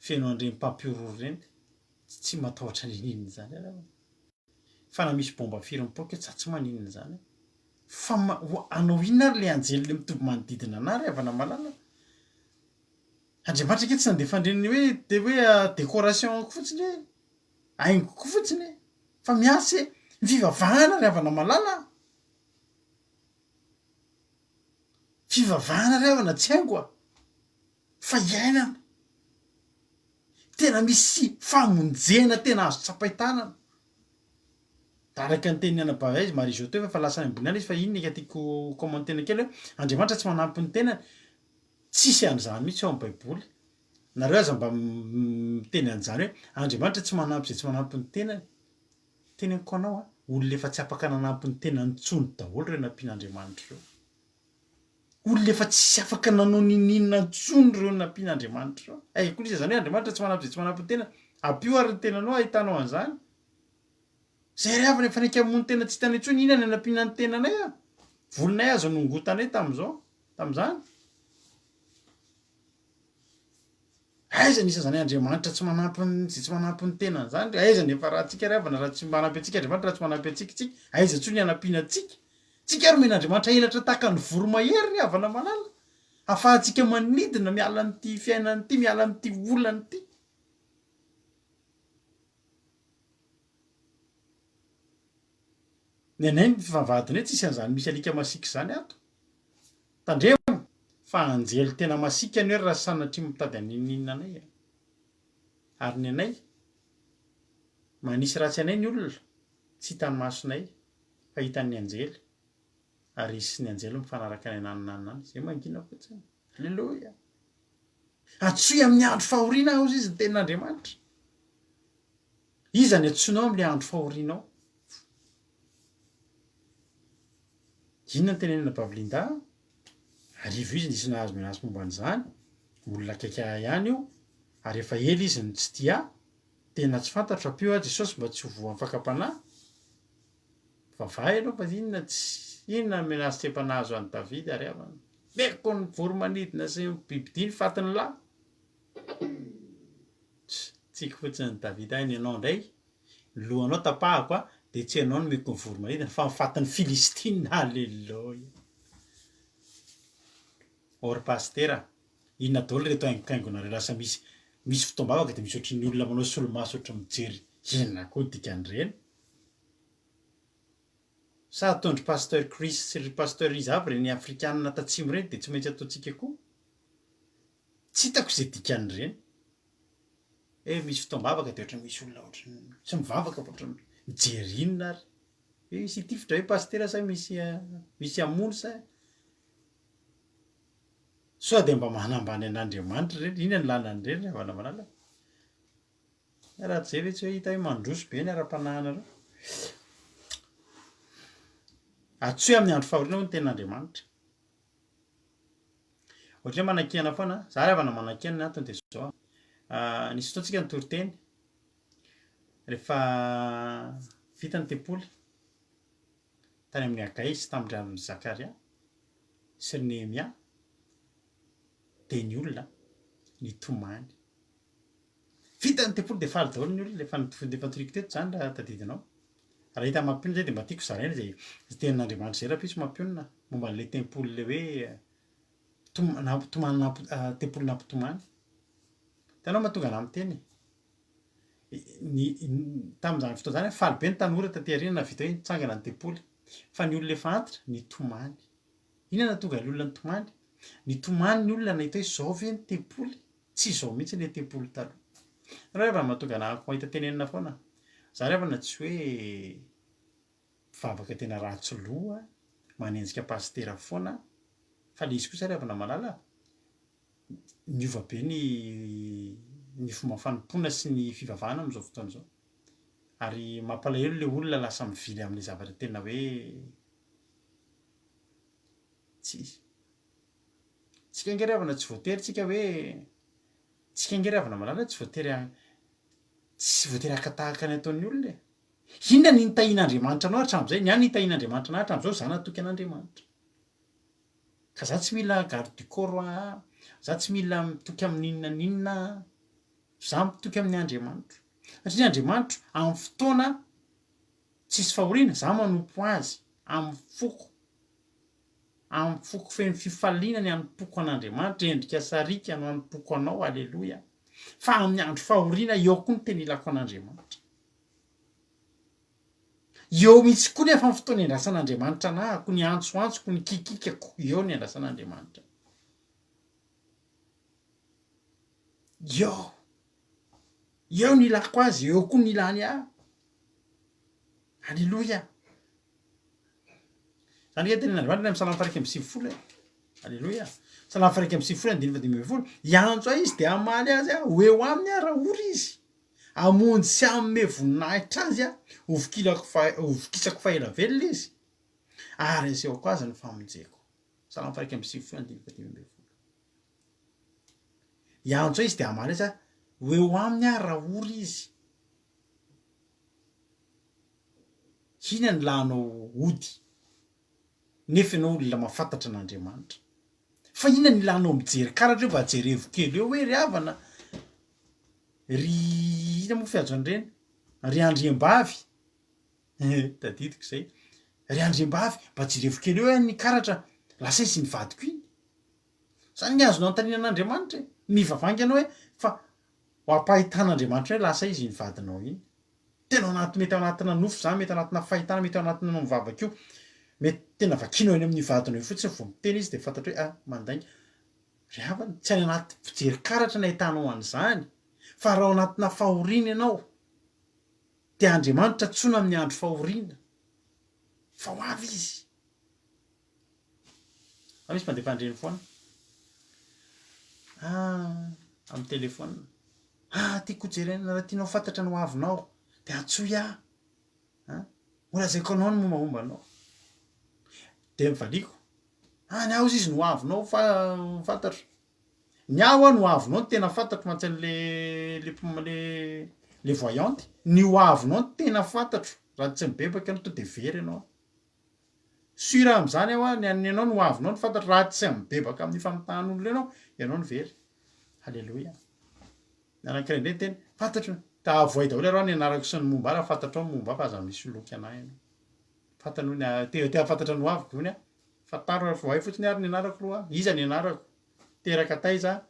feno andreny mpampiororo reny tsy matahotra ninina zany raha fa na misy bomba firy mipoaka za tsy maninona zany fa anao inona ary le anjely le mitovy manodidina anary avana malala andriamanitra ke tsy nandefandreny hoe de hoe décoration fotsiny hoe aingoko fotsiny fa miasy fivavahana ry avana malala fivavahana ry avana tsy haingoa fa iainana tena misy famonjena tena azo tsapaitanana araka ny teny anabava izy Marie-Jo teo fa lasa ambony any izy fa inona ka tiako commenter kely hoe andriamanitra tsy manampy ny tenany tsisy an'izany mihitsy eo amin'ny baiboly nareo aza mba miteny an'izany hoe andriamanitra tsy manampy izay tsy manampy ny tenany teneniko anao olona efa tsy afaka nanampy ny tenany tsony daholo reo nampian'andriamanitra reo olona efa tsy afaka nanao ninina ntsony reo nampian'andriamanitra reo ay koa izy zany hoe andriamanitra tsy manampy izay tsy manampy ny tenany ampio ary ny tenanao ahitanao an'izany zay ry avana efa naika amony tena tsy hitany ntsony inona ny anampiana ny tenanay volonay azo nongotanay tam'izany aiza nisa zany andriamanitra tsy manampy zay tsy manampy ny tenany zany aiza ny efa raha tsika ry avana raha tsy manampy atsika andriamanitra raha tsy manampy atsika aiza ntsony anampiana atsika tsika ary men'andriamanitra elatra tahaka ny voromahery ry avana malala afahantsika manidina miala n'ity fiainany ity miala n'ity olany ity ny anay ny fivavahadiny hoe tsisy an'izany misy alika masika zany ato tandremo fa anjely tena masika ny hoe raha sanatria mitady aninina anay ary ny anay manisy ratsy anay ny olona tsy hitany masonay fa hitan'ny anjely ary isy ny anjely mifanaraka ny ananinanany zay mangina fotsiny alleloia atsoy amin'ny andro fahoriana azy izy ny tenin'andriamanitra iza ny atsoinao amin'le andro fahorianao inona ny tenenina Bavlinda arivo izy nisy nahazo menazy momba an'izany olona akaika ihany io ary efa ela izy ny tsy tia tena tsy fantatro ampio Jesosy mba tsy ho voan'ny fakapanahy vavaha ianao fa inona ny menazy tsy empanahazo an'i Davidy ary avana meko ny voromanidina sy bibidiny fatiny lahy tsika fotsiny ny Davidy any ianao indray ny lohanao tapahako de tsy ianao no meko ny voromanidina fa mifatin'ny Filistina alleloia or pastera inona daholo reto haingokaingonareo lasa misy fotoam-bavaka de misy ohatrin'ny olona manao solomaso ohatry mijery inona koa dikan'ireny sa ataondry pasteur Chris sy ry pasteur Iza aby reny afrikanina tatsimo reny de tsy maintsy ataontsika koa tsy hitako izay dikan'ireny misy fotoam-bavaka de ohatry misy olona ohatry tsy mivavaka ohatry mijery inona ary sy tifitra hoe pastera sa misy amono sa so de mba manambany an'Andriamanitra reny inona ny lanan'ireny avana manala raha tsy zay ve tsy hoe hita hoe mandroso be ny ara-panahinareo atsoy amin'ny andro fahoriana ho ny tenin'Andriamanitra ohatry manan-kihana foana za ry avana manan-kihana ny antony de zao nisy fotoantsika nitory-teny rehefa vita ny tempoly tany amin'ny Hagai sy tamin'ny ranon'ny Zakaria sy ny Nehemia de ny olona nitomany vita ny tempoly de faly daholo ny olona efa nitoriko teto zany raha tadidinao raha hita mampionona zay de mba tiako zaraina zay tenin'Andriamanitra zay raha pisy mampionona momba n'le tempoly le hoe tempoly nampitomany tanao mahatonga ana miteny tamin'izany fotoana zany faly be ny tanora taty aoriana navita hoe nitsangana ny tempoly fa ny olona efa antitra nitomany inona nahatonga ny olona nitomany nitomany ny olona nahita hoe zao ve ny tempoly tsy zao mihitsy le tempoly taloha raha efa mahatonga anako mahita tenenina foana za ry avana tsy hoe mivavaka tena ratsy loha manenjika pastera foana fa le izy kosa ry avana malala niova be ny fomba fanompoana sy ny fivavahana amin'izao fotoana izao ary mampalahelo le olona lasa mivily amin'le zavatra tena hoe tsika nge ry avana tsy voatery tsika hoe tsika nge ry avana malala tsy voatery hakatahaka ny ataon'ny olona inona ny nitahian'Andriamanitra anao hatramin'izay ny any nitahian'Andriamanitra anao hatramin'izao za natoky an'Andriamanitra ka za tsy mila garde du corps za tsy mila mitoky amin'inona n'inona za mitoky amin'ny Andriamanitra satria Andriamanitra amin'ny fotoana tsisy fahoriana za manompo azy amin'ny foko feno fifalinany anompoko an'Andriamanitra, endrika sarika no anompoko anao, alleloia. Fa amin'ny andro fahoriana eo koa ny tena ilako an'Andriamanitra. Eo mihitsy koa nefa amin'ny fotoana iandrasan'Andriamanitra anahako, ny antsoantsoko, ny kikikako, eo ny iandrasan'Andriamanitra. Eo ny ilako azy, eo koa ny ilany ahy. Alleloia. Zany ke tenen'Andriamanitra amin'ny Salamo 120. Alleloia. Salamo 120, iantso ahy izy de amaly azy aho, ho eo aminy aho raha ory izy. Amonjy sy amme voninahitra azy aho, hovokisako faela velona izy. Ary asehoko azy ny famonjeko. Salamo 120. Iantso ahy izy de amaly azy aho, ho eo aminy aho raha ory izy. Hina ny lanao ody nefa ianao olona mahafantatra an'Andriamanitra. Fa inona ny ilanao mijery karatra eo mba jerevo kely eo hoe ry havana, ry ina moa fiajon'ireny, ry andriambavy tadidiko zay, ry andriambavy mba jerevo kely eo ny karatra, lasa izy nivadiko iny. Zany ny azonao antanina an'Andriamanitra mivavanga hoe fa ho ampahitan'Andriamanitra hoe lasa izy nivadinao iny. Tena mety ao anatina nofo zany, mety ao anatina fahitana, mety ao anatina mivavaka io, mety tena vakinao eny amin'ny vadinao io fotsiny vao miteny izy de fantatra hoe mandainga. Ry havana, tsy any anaty fijery karatra ny ahitanao an'izany, fa raha ao anatina fahoriana ianao, de Andriamanitra tsona amin'ny andro fahoriana, fa ho avy izy. Fa misy mandefa andreny foana. Amin'ny telefona. Tiako jerena raha tianao fantatra ny ho avinao, de antsoy aho. Mbola zaiko anao ny mombamomba anao. De mivaliko. Ny aho izy no ho avinao fa fantatro. Ny aho no ho avinao no tena fantatro mantsy le voyante. Ny ho avinao no tena fantatro. Raha tsy mibebaka ianao to de very ianao. Sura am'izany aho ny anao no ho avinao no fantatro, raha tsy mibebaka amin'ny famitahan'olona ianao no very. Halleloia. Anankiray indray teny, fantatro. Tavoay daholo arao ny anarako sy ny momba raha fantatrao ny momba fa aza misy loky anahy ianao. Fantano ny te fantatra ny ho aviko ony fantaro raha voay fotsiny ary ny anarako roa. Iza ny anarako? Teraka taiza.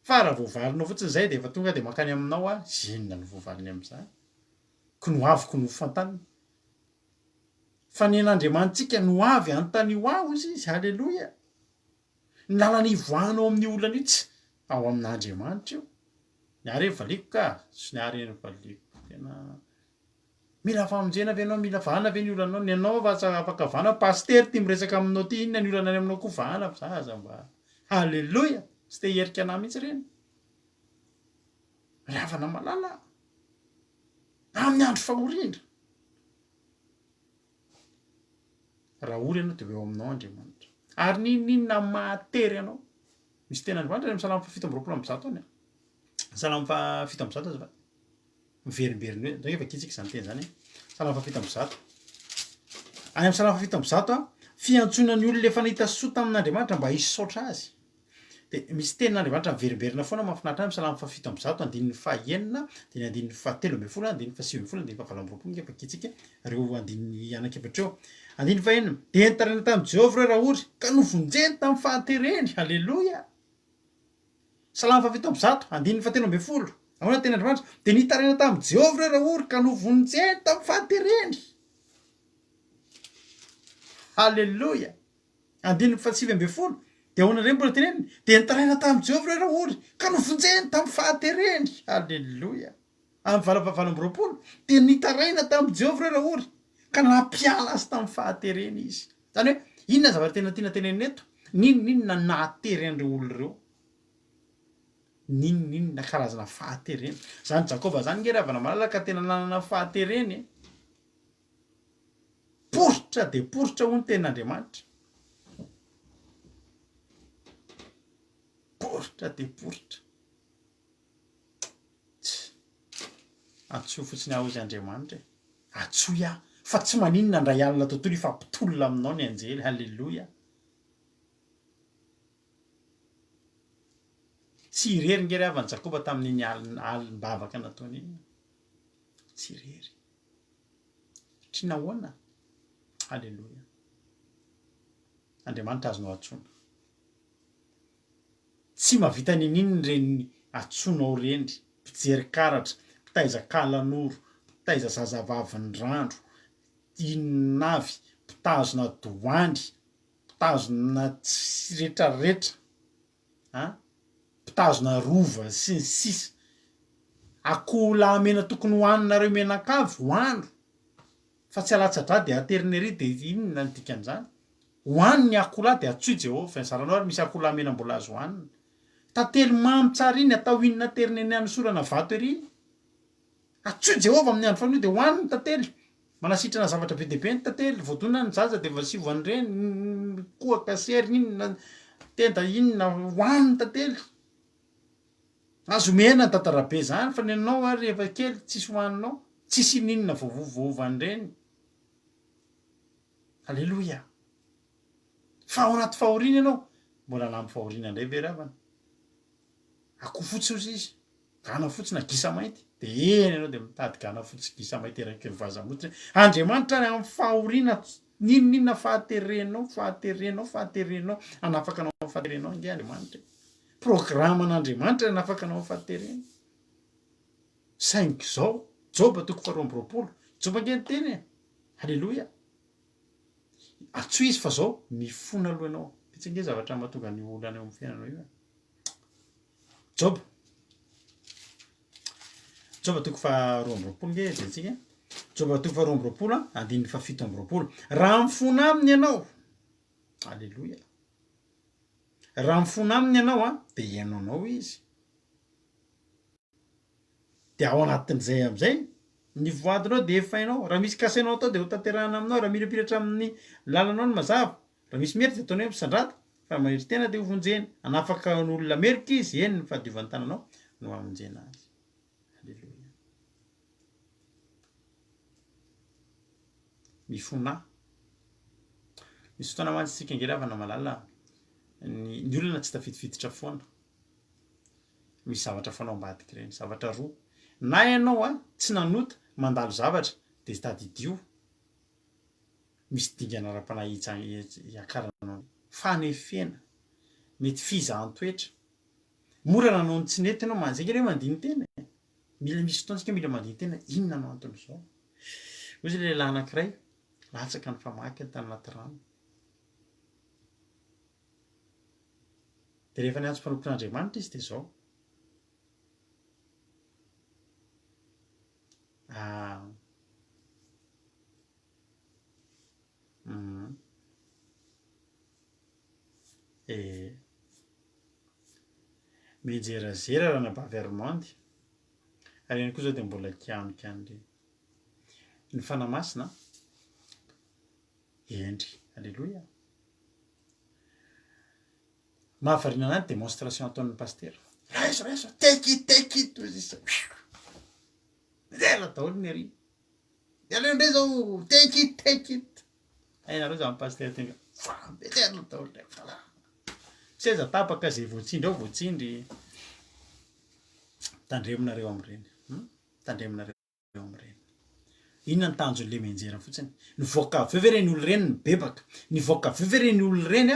Fa raha voavalinao fotsiny zay de efa tonga de makany aminao zinona ny voavaliny am'izany. Ko ny ho aviko no fantanina. Fa ny an'Andriamanitsika no avy anontany ho aho izy. Halleloia. Ny lalany ivoahanao amin'ny olana io tsy ao amin'Andriamanitra io. Niary valiko ka, sy niary valiko. Tena mila famonjena ve ianao, mila vahana ve ny olanao, ny anao fa tsy afaka vahana, paster ty miresaka aminao ty, inona ny olana any aminao koa vahana zaza mba. Halleloia. Tsy te herika anahy mihitsy reny. Ry havana malala. Amin'ny andro fahoriana. Raha ory ianao de eo aminao Andriamanitra. Ary ninona mahatery anao. Misy tena Andriamanitra amin'ny Salamo 7:20 any. Salamo 7:20 aza va. Miverimberiny hoe, ndray efa kitsika izany teny zany. Salamo 7:20. Any amin'ny Salamo 7:20 fiantsonan'ny olona efa nahita soa tamin'Andriamanitra mba hisaotra azy. De misy tenin'Andriamanitra miverimberina foana mahafinaritra amin'ny Salamo 7:20, andininy 9, de andininy 13, andininy 7, andininy 9 efa kitsika, reo andininy anankiefatra eo. Andininy 9, de nitaraina tamin'i Jehovah reo raha ory ka novonjeny tamin'ny fahatereny. Halleloia. Salamo 7:20, andininy 13. Ahoana teny Andriamanitra? De nitaraina tamin'i Jehovah reo raha ory ka novonjeny tamin'ny fahatereny. Halleloia. Andininy 7, de ahoana reny mbola teneniny? De nitaraina tamin'i Jehovah reo raha ory ka novonjeny tamin'ny fahatereny. Halleloia. Amin'ny 8, de nitaraina tamin'i Jehovah reo raha ory ka nampiala azy tamin'ny fahatereny izy. Zany hoe inona zavatra tena tiana tenenina eto? Ninona nahatery an'ireo olona ireo? Ninona karazana fahaterena? Zany Jakoba zany nge ravana malala ka tena nanana fahatereny. Poritra de poritra ho ny ten'Andriamanitra. Poritra de poritra. Antsoy fotsiny aho izy Andriamanitra. Antsoy aho. Fa tsy maninona ndray alina tontolo ifampitolona aminao ny anjely. Halleloia. Tsy irery nge ravana Jakoba tamin'iny alim-bavaka nataony iny. tsy rery tsy nahoana. Alleloia. Andriamanitra azonao atsoina. Tsy mahavita ninino reny atsonao reny, mpijery karatra, mpitaiza kalan'oro, mpitaiza zazavavin'randro, inonavy, mpitazona doany, mpitazona tsy retraretra, mpitazona rova sy ny sisa. Akoho lamena tokony hoaninareo menakavy hoandro, fa tsy alatsadrady de ateriny ery de inona ny dikan'izany? Hoaniny akoho lahy de atsoy Jehovah. Zaranao ary misy akoho lamena mbola azo hoanina. Tantely mamy tsara iny atao inona teriny any anosorana vato ery. Atsoy Jehovah amin'ny andro fanio de hoaniny tantely. Manasitrana zavatra be deabe ny tantely. Voadona ny zaza de vasivo an'ireny koa kasery inona tenda inona hoaniny tantely. Azo mena tantarabe zany fa nenao ary rehefa kely tsisy hoaninao, tsisy ninona voavoan'ireny. Alleloia. Fa ao anaty fahoriana ianao, mbola lamy fahoriana indray ve ravana? Akoho fotsy ozy izy, gana fotsy na gisa mainty, de eny ianao de mitady gana fotsy gisa mainty eraky ny vazamotsy. Andriamanitra any amin'ny fahoriana ninona fahaterenao, anafaka anao fahaterenao nge Andriamanitra. Programan'Andriamanitra anafaka anao fahaterena. Saingy zao, Job 4:20, Job nge teny e. Alleloia. Atsoy izy fa zao mifona aloha ianao. Tsy nge zavatra mahatonga ny olana eo amin'ny fiainanao io. Job 4:20 nge zetsika. Job 4:20 andininy 7:20. Raha mifona aminy ianao, alleloia. Raha mifona aminy ianao de ihainonao izy. De ao anatin'izay am'izay ny voadinao de efa hainao. Raha misy kasainao atao de ho tanterahana aminao. Raha mirapiratra amin'ny lalanao ny mazava. Raha misy meritra de ataony hoe misandrata. Fa mahery tena de hovonjeny. Anafaka n'olona merika izy, eny ny fahadiovan'ny tananao no hamonjena azy. Alleloia. Mifona. Misy fotoana mantsy tsika nge ravana malala ny olona tsy tafidifiditra foana. Misy zavatra fanao ambadiky ireny, zavatra roa. Na ianao tsy nanota mandalo zavatra de tadidio. Misy dingana ara-panahy iakaranao. Fanefena, mety fizahan-toetra. Mora nanao ny tsy nety ianao manjaka hoe mandiny tena. Mila misy fotoantsika mila mandiny tena. Inona no anton'izao? Ozy lehilahy anankiray latsaka ny famaky tany anaty rano. De rehefa niantso mpanompon'Andriamanitra izy de zao. Mijerazera raha nabavy Armandy. Ary ihany koa zao de mbola kianokany. Ny fanamasina endry. Alleloia. Mahavarina anazy démonstration ataon'ny pasteur. Raiso, take it ozy izy. Zela daholo ny ery. De aleo ndray zao take it. Hainareo za pasteur tenga. Fambeterina daholo ndray. Seza tapaka zay voatsindry ao voatsindry. Tandreminareo am'ireny. Tandreminareo am'ireny. Inona ny tanjon'ny le menjera fotsiny? Ny voaka vevereny olo reny ny bebaka. Ny voaka vevereny olo reny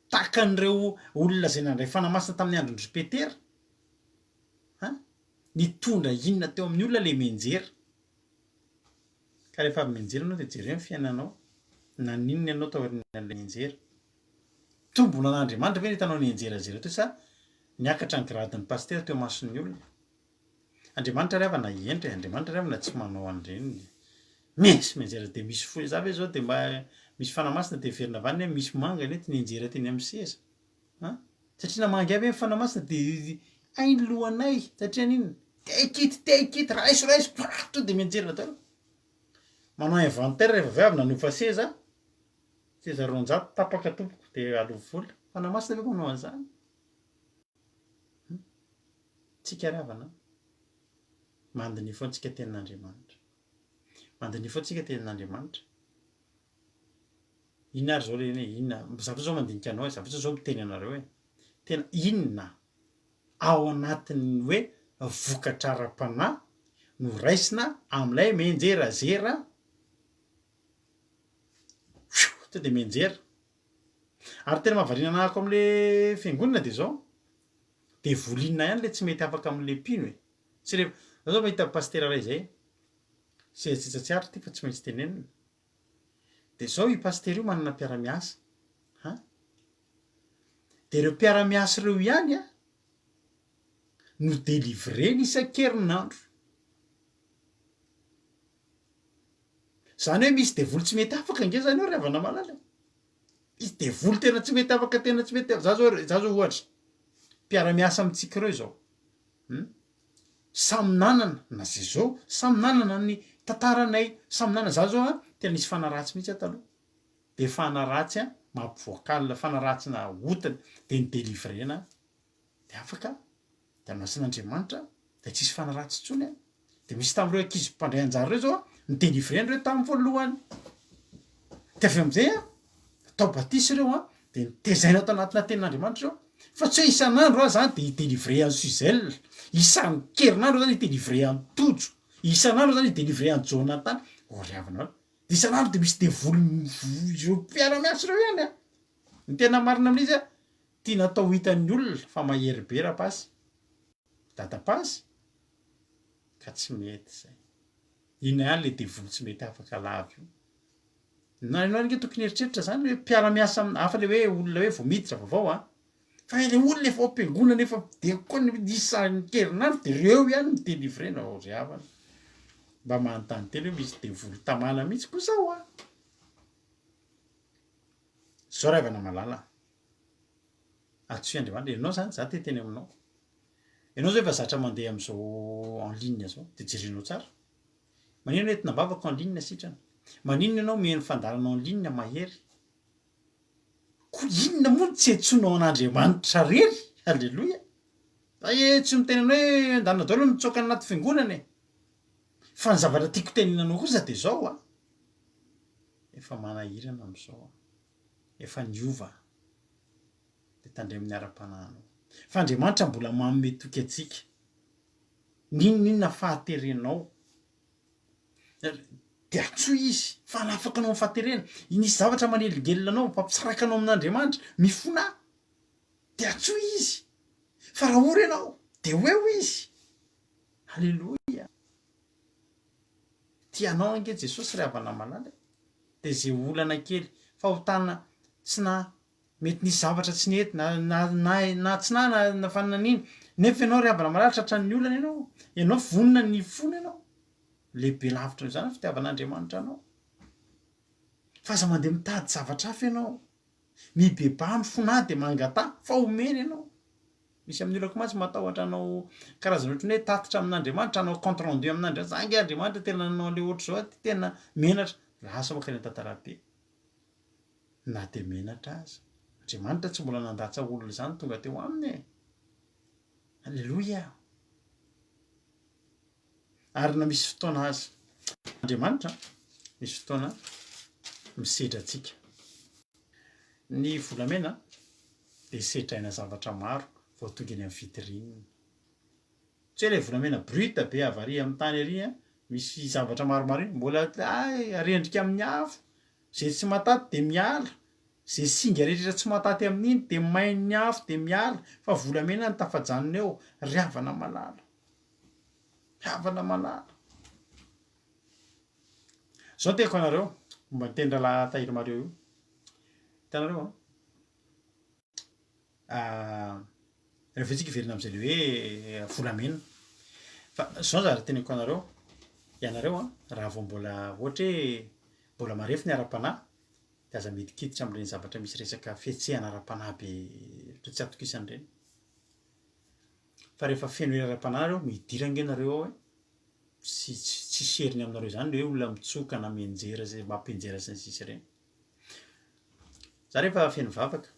tahaka an'ireo olona zay nandray fanamasina tamin'ny andron-dry Petera. Nitondra inona teo amin'ny olona le menjera. Ka rehefa avy menjera anao de jereo ny fiainanao. Na ninona ianao tao aorian'le menjera. Tombona an'Andriamanitra ve hitanao ny enjerazera teo sa niakatra ny gradin'ny pasteur teo mason'ny olona. Andriamanitra ry avana endry, Andriamanitra ry avana tsy manao an'ireny. Misy menjera de misy foy za ve zao de mba misy fanamasina de verina vaniny hoe misy manga nety ny enjera teny amin'ny seza. Satria namangy avy ny fanamasina de ainy lohanay satria ninona? Take it, raiso, to de menjera daholo. Manao inventaire rehefa avy avy nanofa seza 200 tapaka tompoko de aloha vola. Fanamasina ve manao an'izany? Tsika ravana. Mandiny foana tsika tenin'Andriamanitra. Mandiny foana tsika tenin'Andriamanitra. Inona ary zao le inona? Zavatra zao mandinika anao, zavatra zao miteny anareo hoe tena inona ao anatin'ny hoe vokatra ara-panahy no raisina am'ilay menjerazera to de menjera ary tena mahavariana anahako am'le fiangonana de zao de volinina ihany le tsy mety afaka am'le mpino e tsy re zao mahita pastera ray zay tsitsatsiary ty fa tsy maintsy tenenina de zao i pastera io manana mpiara-miasa de reo mpiara-miasa reo ihany a no délivreny isan-kerinandro zany hoe misy devoly tsy mety afaka nge zany eo ravana malala izy devoly tena tsy mety afaka tena tsy mety za zao ohatra mpiara-miasa amitsika reo zao samy nanana na zay zao samy nanana ny tantaranay samy nanana za zao a tena nisy fanaratsy mihitsy taloha de fanaratsy a mampivoakalina fanaratsy na otany de ny délivrena de afaka de amasin'Andriamanitra de tsisy fanaratsy tsony a de misy tam'ireo ankizy mpandray anjara reo zao a ny délivreny reo tamin'ny voalohany de avy am'izay a atao batisy reo a de nitezaina atao anatina tenin'Andriamanitra reo fa tsy hoe isan'andro a zany de idélivre any Suzel isan'ny kerinandro zany idélivre any Tojo isan'andro zany idélivre any Jonathan oriavana de isan'andro de misy devoly ireo mpiara-miasa reo ihany a ny tena marina amin'izy a tia natao hitan'ny olona fa mahery be rapasy datapasy ka tsy mety zay ina ihany le devoly tsy mety afaka lava io na ianao nge tokony heritreritra zany hoe mpiara-miasa hafa le hoe olona hoe vao miditra vaovao a fa le olona efa am-piangonana efa de koa isan'ny kerinandro de reo ihany ny délivrena ry havana mba manontany tena hoe misy devoly tamana mihitsy koa zao a zao ravana malala atsoy Andriamanitra ianao zany za te teny aminao ianao zao efa zatra mandeha am'izao en ligne zao de jerenao tsara maninona ety nambavako en ligne sitrana maninona ianao miheno fandarana en ligne mahery ko inona moa tsy etsonao an'Andriamanitra rery alleloia tsy miteny hoe andana daholo mitsoka anaty fiangonana e fa ny zavatra tiako teninanao kosa de zao a efa manahirana am'izao a efa niova de tandray amin'ny ara-panahinao fa Andriamanitra mbola manome toky atsika ninona fahaterenao de atsoy izy fa nafaka anao fahaterena nisy zavatra manelingelina anao fampisaraka anao amin'Andriamanitra mifona de atsoy izy fa raha ory ianao de hoeo izy halleloia tianao ange Jesosy ry havana malala de zay olana kely fahotana tsy na mety nisy zavatra tsy nety na tsy na fananina nefa ianao ry havana malala tratran'ny olana ianao vonona ny fona ianao lehibe lavitra zany fitiavan'Andriamanitra anao fa aza mandeha mitady zavatra hafa ianao mibeba ny fona de mangata fa omeny ianao misy amin'ny olako matsy matahotra anao karazana ohatry ny hoe tatitra amin'Andriamanitra anao compte rendu amin'Andriamanitra za nge Andriamanitra tena nanao le ohatry zao tena menatra lasa makany tantara-be na de menatra aza Andriamanitra tsy mbola nandatsa olona zany tonga teo aminy e alleloia ary na misy fotoana azy Andriamanitra misy fotoana misedra atsika ny volamena de sedraina zavatra maro vao tonga eny amin'ny vitrine tsy hoe le volamena bruta be avary amin'ny tany ary a misy zavatra maromaro iny mbola arendrika amin'ny afo zay tsy mataty de miala zay singa rehetra tsy mataty amin'iny de mainy afo de miala fa volamena ny tafajanona eo ry havana malala havana malala zao teko anareo mba nitendra lahatahiry mareo io hitanareo rehefa tsika verina am'izay le hoe volamena fa zao zary teneko anareo ianareo raha vao mbola ohatra hoe mbola marefo ny ara-panahy de aza midikiditra am'ireny zavatra misy resaka fihetsehana ara-panahy be ohatra tsy atokisan'ireny fa rehefa feno ara-panahy nareo midiranga ianareo ao tsy seriny aminareo zany le hoe olona mitsoka na menjera zay mampenjera sy ny sisy ireny za rehefa feno vavaka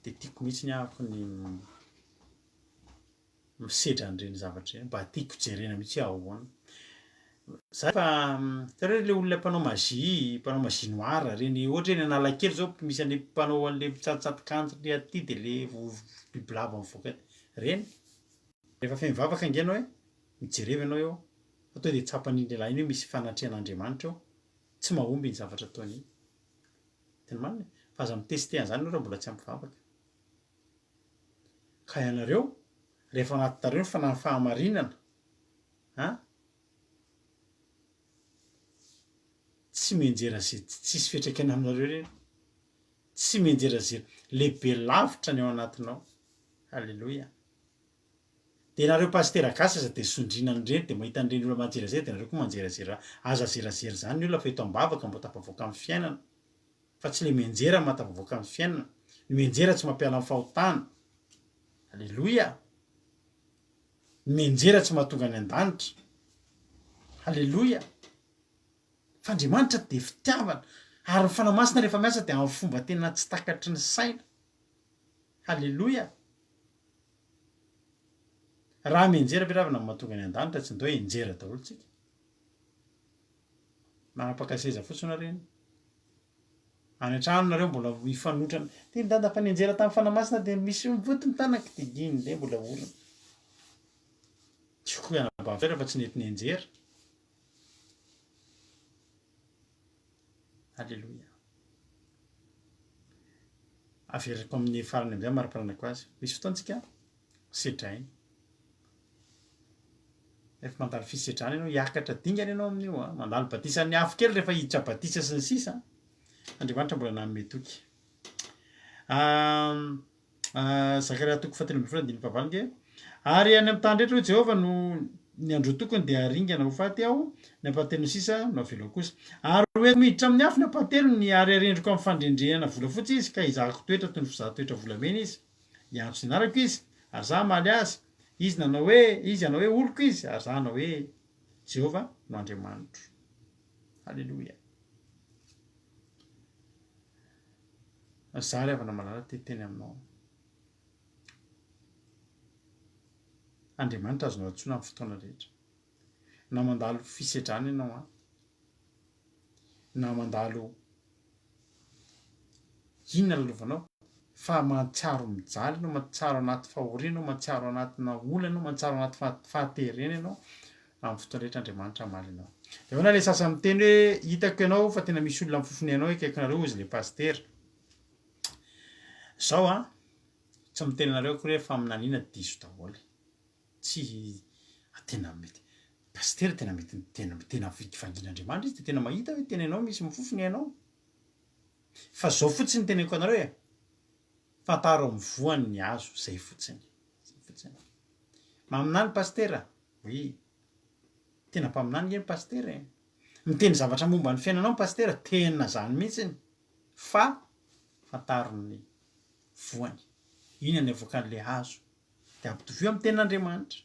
de tiako mihitsy ny ahako ny misedra an'ireny zavatra ireny mba tiako jerena mihitsy ahoana za rehefa hitanareo le olona mpanao magie noir reny ohatra hoe ny Analakely zao misy an'le mpanao an'le mitsatotsatokanjo le aty de le bibilava mivoaka reny rehefa feno vavaka ange anao hoe mijereva ianao eo atao de tsapan'iny lahy iny hoe misy fanatrehan'Andriamanitra eo tsy mahomby ny zavatra ataony iny. Tena marina fa aza miteste an'izany ianao raha mbola tsy ampivavaka. Ka ianareo rehefa anatinareo ny fahamarinana tsy mianjera zay tsisy fiantraikany aminareo reny, tsy mianjera zay lehibe lavitra ny ao anatinao. Halleloia. De nareo pastera gasy aza de sondrina an'ireny de mahita an'ireny olona manjerazera de nareo koa manjerazera aza zerazera zany ny olona fa eto am-bavaka mbo tapavoaka amin'ny fiainana fa tsy le mianjera mahatapavoaka amin'ny fiainana. Ny mianjera tsy mampiala amin'ny fahotana. Halleloia. Ny mianjera tsy mahatonga any an-danitra. Halleloia. Fa Andriamanitra de fitiavana ary ny fanahy masina rehefa miasa de amin'ny fomba tena tsy takatry ny saina. Halleloia. Raha mianjera ampiravana ny mahatonga any an-danitra tsy ndao enjera daholo tsika. Manapaka-seza fotsiny reny. Any an-trano nareo mbola mifanotrana ty dada fa nianjera tamin'ny fanahy masina de misy mivotony tanaky de iny de mbola olona. Tsy koa anabavera fa tsy nety nianjera. Halleloia. Averiko amin'ny farany amin'izay mariparanako azy. Misy fotoantsika sedrainy. Rehefa mandalo fisedrana ianao hiakatra dingana ianao amin'io mandalo batisa ny afo kely rehefa hiditra batisa sy ny sisa. Andriamanitra mbola nanome toky. Zakaria 3:7 ary any amin'ny tany rehetra ho Jehovah no ny andro tokony dia haringana ho faty aho, ny ampatelo ny sisa no avelo kosa. Ary hoe miditra amin'ny afo ny ampatelo ny ary arendriko amin'ny fandrendrehana volafotsy izy ka izahako toetra toy ny fizaha toetra volamena izy. Iantso inarako izy ary za maly azy. Izy nanao hoe oloko izy ary za nanao hoe Jehovah no Andriamanitro. Halleloia. Za avana malala teny aminao. Andriamanitra azonao antsoina amin'ny fotoana rehetra. Na mandalo fisedrana ianao na mandalo inona lalaovanao fa mahatsiaro mijaly ianao, mahatsiaro anaty fahoriana ianao, mahatsiaro anatina olana ianao, mahatsiaro anaty fahaterena ianao amin'ny fotoana rehetra Andriamanitra hamaly ianao. De hoana le sasany miteny hoe hitako ianao fa tena misy olona mifofony ianao akaikinareo izy le pastera. Zao tsy miteny anareo akory hoe fa aminanina diso daholo. Tsy tena mety. Pastera tena mety tena vidivangin'Andriamanitra izy de tena mahita hoe tena ianao misy mifofony ianao. Fa zao fotsiny teneniko anareo fantaro amin'ny voany ny azo zay fotsiny. Maminany pastera? Oui. Tena mpaminany ny pastera. Miteny zavatra momba ny fiainanao ny pastera tena zany mihitsiny. Fa fantaro ny voany. Ina ny avoakan'le azo. De ampitovio amin'ny tenin'Andriamanitra.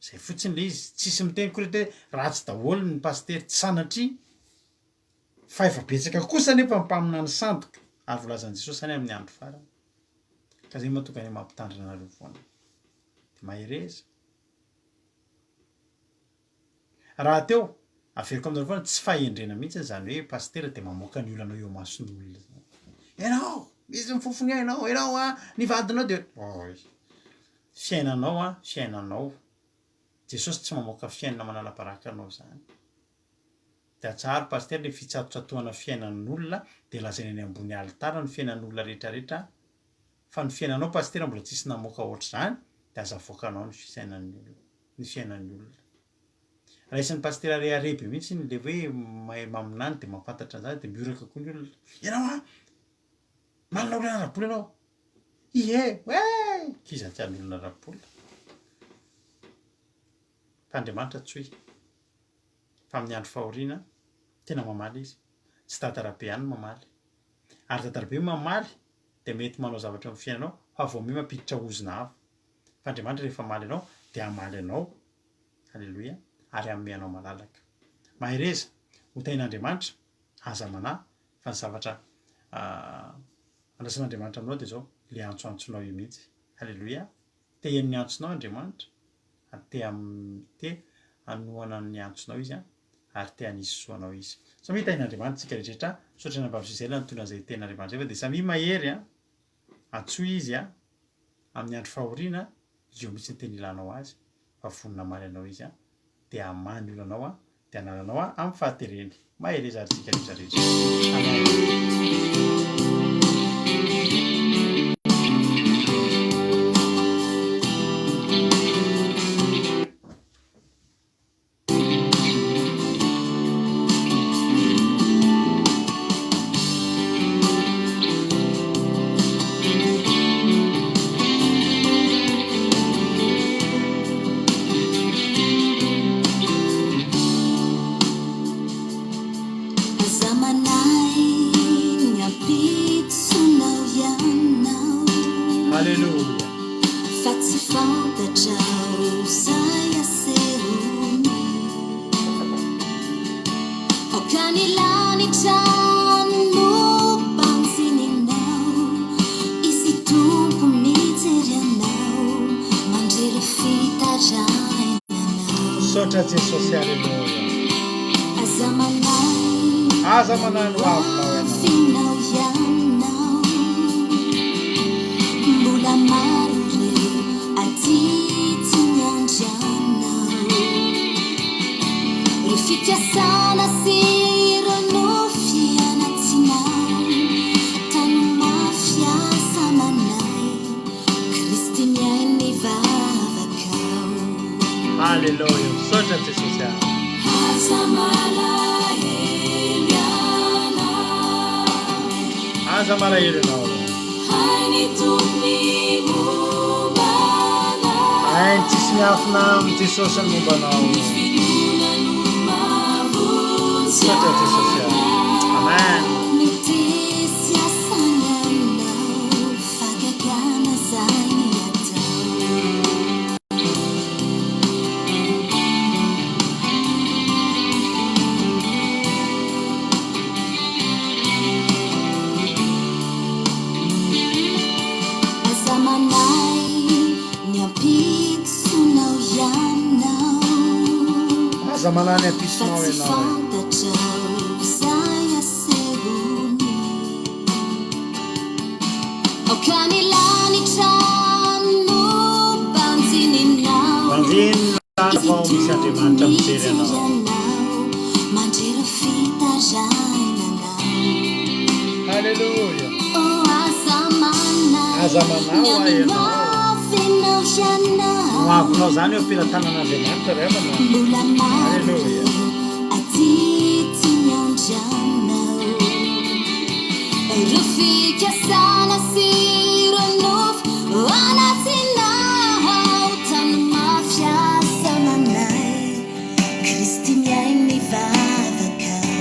Zay fotsiny le izy. Tsisy miteny koa hoe ratsy daholo ny pastera tsy sanatria. Fa efa betsaka kosa nefa mpaminany sandoka. Ary volazan'i Jesosy any amin'ny andro farany. Ka zay mahatonga ny mampitandrina anareo voany. De mahereza. Raha teo averiko aminareo foana tsy fahendrena mihitsy zany hoe pastera de mamoaka ny olana eo mason'olona. Ianao misy mifofony ianao nivadinao de fiainanao. Jesosy tsy mamoaka fiainana manala-baraka anao zany. De atsara pastera le fitsatotsatoana fiainan'olona de lazaina any ambony alitara ny fiainan'olona rehetrarehetra. Fa ny fiainanao pastera mbola tsisy namoaka ohatr'izany de aza avoakanao ny fiainan'ny olona. Raha isan'ny pastera arebe mihitsy le hoe mahay maminany de mampafantatra an'izany de mioraka koa ny olona. Ianao malina olona ara-bola ianao. Ie, kiza tian'ny olona ara-bola. Fa Andriamanitra tsoy. Fa amin'ny andro fahoriana tena mamaly izy. Tsy tatarabe ihany mamaly. Ary tatarabe mamaly de mety manao zavatra amin'ny fiainanao fa vao mi mampiditra ozina hafa. Fa Andriamanitra rehefa maly ianao de hamaly anao. Halleloia. Ary hanome anao malalaka. Mahereza ho tain'Andriamanitra aza manahy fa ny zavatra andrasan'Andriamanitra aminao de zao le antsoantsonao io mihitsy. Halleloia. Te hen'ny antsonao Andriamanitra. Te hanohana ny antsonao izy ary te hanisy soanao izy. Samy tain'Andriamanitra tsika rehetra sotra ny babazizela ny tonan'izay ten'Andriamanitra de samy mahery antsoy izy amin'ny andro fahoriana io mihitsy ny teny ilanao azy fa vonona mary anao izy a dia hamany olo anao a dia analanao a amin'ny fahatereny mahery izarytsika rehetrarehetra sotra Jesosy aleluia aza manano avinao ianao mbola maro reo aty tsy miandranao ry fikasana sy ireo nofianatsinao tany mafiasa manay Kristy miainy vavakao aleluia sotra Jesosy aza malahelo aza malahelo anao hainy tompony mombana hainy tsisy miafina amin'ny Jesosy ny mombanao sotra Jesosy amen mitesy asany aminao fagagana zany atao aza manay ny ampitsonao ianao aza manany ampisonao ianao fantatrao zay aserony aokanilanitra banjininao banjiny lana vao misy Andriamanitra mijery anao mandrero fitarainanao aleluia o aza manay aza manao a ianao avinao ianao avinao zany eo ampilatanan'Andriamanitra revana mbola maro aleluia aty tsy miandranao ireo fikasana sy ireo nofo anatinao tany mafiasa manay Kristy miainy vavakao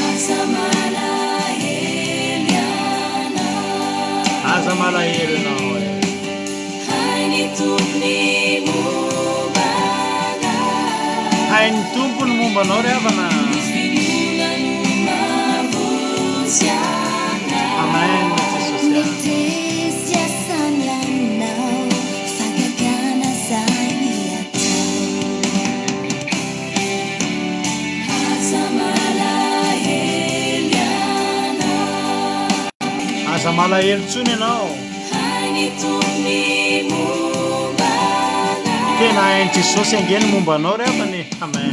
aza malahelo aza malahelo anao hainy tompony mombana hainy tompony mombanao revana amen Jesosy mitesy asany aminao fagagana zany atao aza malahelo aza malahelo tsony ianao hainy tompony mombana tena hainy Jesosy angeny mombanao revany amen